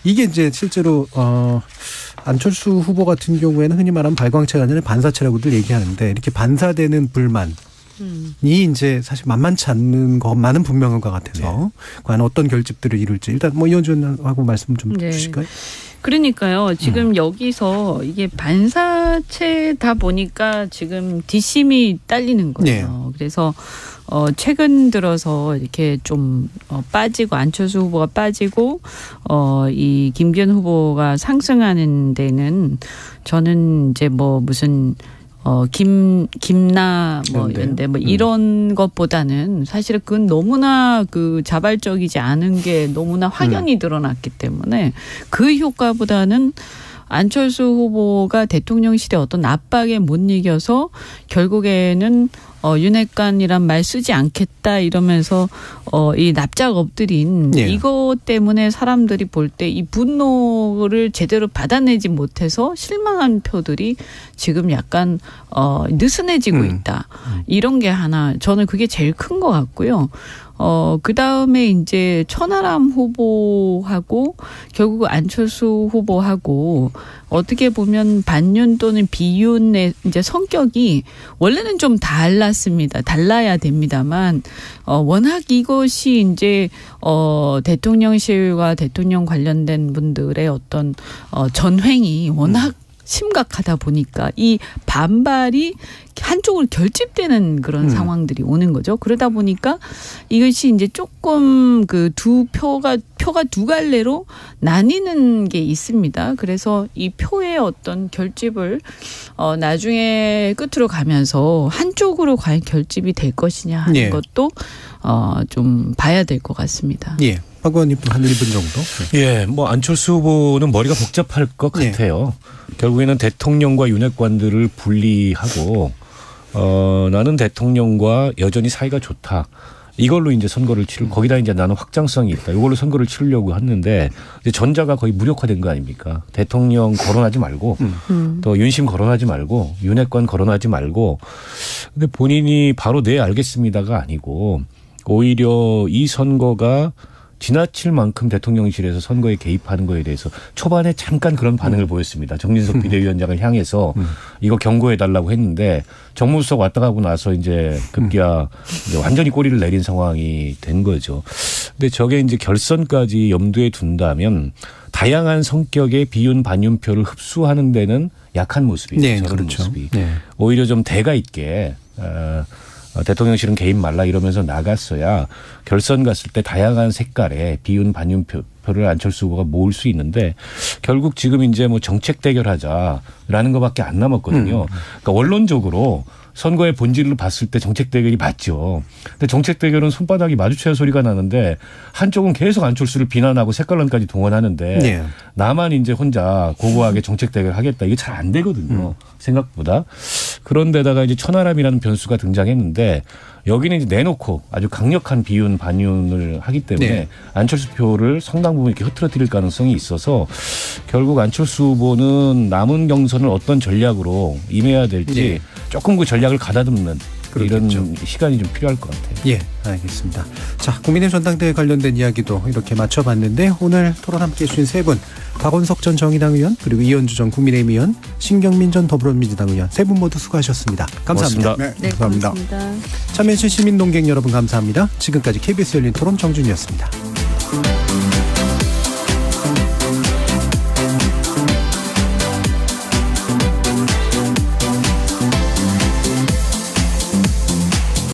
이게 이제 실제로 안철수 후보 같은 경우에는 흔히 말하는 발광체가 아니라 반사체라고들 얘기하는데 이렇게 반사되는 불만이 이제 사실 만만치 않는 것만은 분명한 것 같아서 과연 어떤 결집들을 이룰지 일단 뭐 이현주 의원하고 말씀 좀 주실까요? 그러니까요. 지금 여기서 이게 반사체다 보니까 지금 뒷심이 딸리는 거예요. 그래서 최근 들어서 이렇게 좀 빠지고 안철수 후보가 빠지고 이 김기현 후보가 상승하는 데는 저는 이제 뭐 무슨 김나 뭐 이런데 뭐 이런 것보다는 사실은 그건 너무나 그 자발적이지 않은 게 너무나 확연히 드러났기 때문에 그 효과보다는 안철수 후보가 대통령실의 어떤 압박에 못 이겨서 결국에는 윤핵관이란 말 쓰지 않겠다 이러면서 이 납작 엎드린 이것 때문에 사람들이 볼 때 이 분노를 제대로 받아내지 못해서 실망한 표들이 지금 약간 느슨해지고 있다. 이런 게 하나 저는 그게 제일 큰 것 같고요. 그 다음에 이제 천하람 후보하고 결국 안철수 후보하고 어떻게 보면 반윤 또는 비윤의 이제 성격이 원래는 좀 달랐습니다. 달라야 됩니다만 워낙 이것이 이제 대통령실과 대통령 관련된 분들의 어떤 전횡이 워낙 심각하다 보니까 이 반발이 한쪽으로 결집되는 그런 상황들이 오는 거죠. 그러다 보니까 이것이 이제 조금 그 표가 두 갈래로 나뉘는 게 있습니다. 그래서 이 표의 어떤 결집을 나중에 끝으로 가면서 한쪽으로 과연 결집이 될 것이냐 하는 것도 좀 봐야 될 것 같습니다. 박 의원님도 한 1분 정도. 뭐 안철수 후보는 머리가 복잡할 것 같아요. 결국에는 대통령과 윤핵관들을 분리하고 나는 대통령과 여전히 사이가 좋다. 이걸로 이제 선거를 거기다 이제 나는 확장성이 있다. 이걸로 선거를 치르려고 했는데 이제 전자가 거의 무력화된 거 아닙니까? 대통령 거론하지 말고 또 윤심 거론하지 말고 윤핵관 거론하지 말고 근데 본인이 바로 네 알겠습니다가 아니고 오히려 이 선거가 지나칠 만큼 대통령실에서 선거에 개입하는 거에 대해서 초반에 잠깐 그런 반응을 보였습니다. 정진석 비대위원장을 향해서 이거 경고해달라고 했는데 정무수석 왔다 가고 나서 이제 급기야 이제 완전히 꼬리를 내린 상황이 된 거죠. 근데 저게 이제 결선까지 염두에 둔다면 다양한 성격의 비윤 반윤표를 흡수하는 데는 약한 모습이죠. 저런 모습이. 오히려 좀 대가 있게 대통령실은 개입 말라 이러면서 나갔어야 결선 갔을 때 다양한 색깔의 비윤 반윤표를 안철수 후보가 모을 수 있는데 결국 지금 이제 뭐 정책 대결하자라는 것밖에 안 남았거든요. 그러니까 원론적으로 선거의 본질을 봤을 때 정책 대결이 맞죠. 근데 정책 대결은 손바닥이 마주쳐야 소리가 나는데 한쪽은 계속 안철수를 비난하고 색깔론까지 동원하는데 나만 이제 혼자 고고하게 정책 대결 하겠다. 이게 잘 안 되거든요. 생각보다. 그런데다가 이제 천하람이라는 변수가 등장했는데 여기는 이제 내놓고 아주 강력한 비윤 반윤을 하기 때문에 네. 안철수 표를 상당 부분 이렇게 흐트러뜨릴 가능성이 있어서 결국 안철수 후보는 남은 경선을 어떤 전략으로 임해야 될지 네. 조금 그 전략을 가다듬는 그렇겠죠. 이런 시간이 좀 필요할 것 같아요. 예, 알겠습니다. 자, 국민의힘 전당대회 관련된 이야기도 이렇게 맞춰봤는데 오늘 토론 함께해 주신 세 분, 박원석 전 정의당 의원 그리고 이현주 전 국민의힘 의원, 신경민 전 더불어민주당 의원 세 분 모두 수고하셨습니다. 감사합니다. 네, 감사합니다. 고맙습니다. 참여해주신 시민논객 여러분 감사합니다. 지금까지 KBS 열린 토론 정준이었습니다.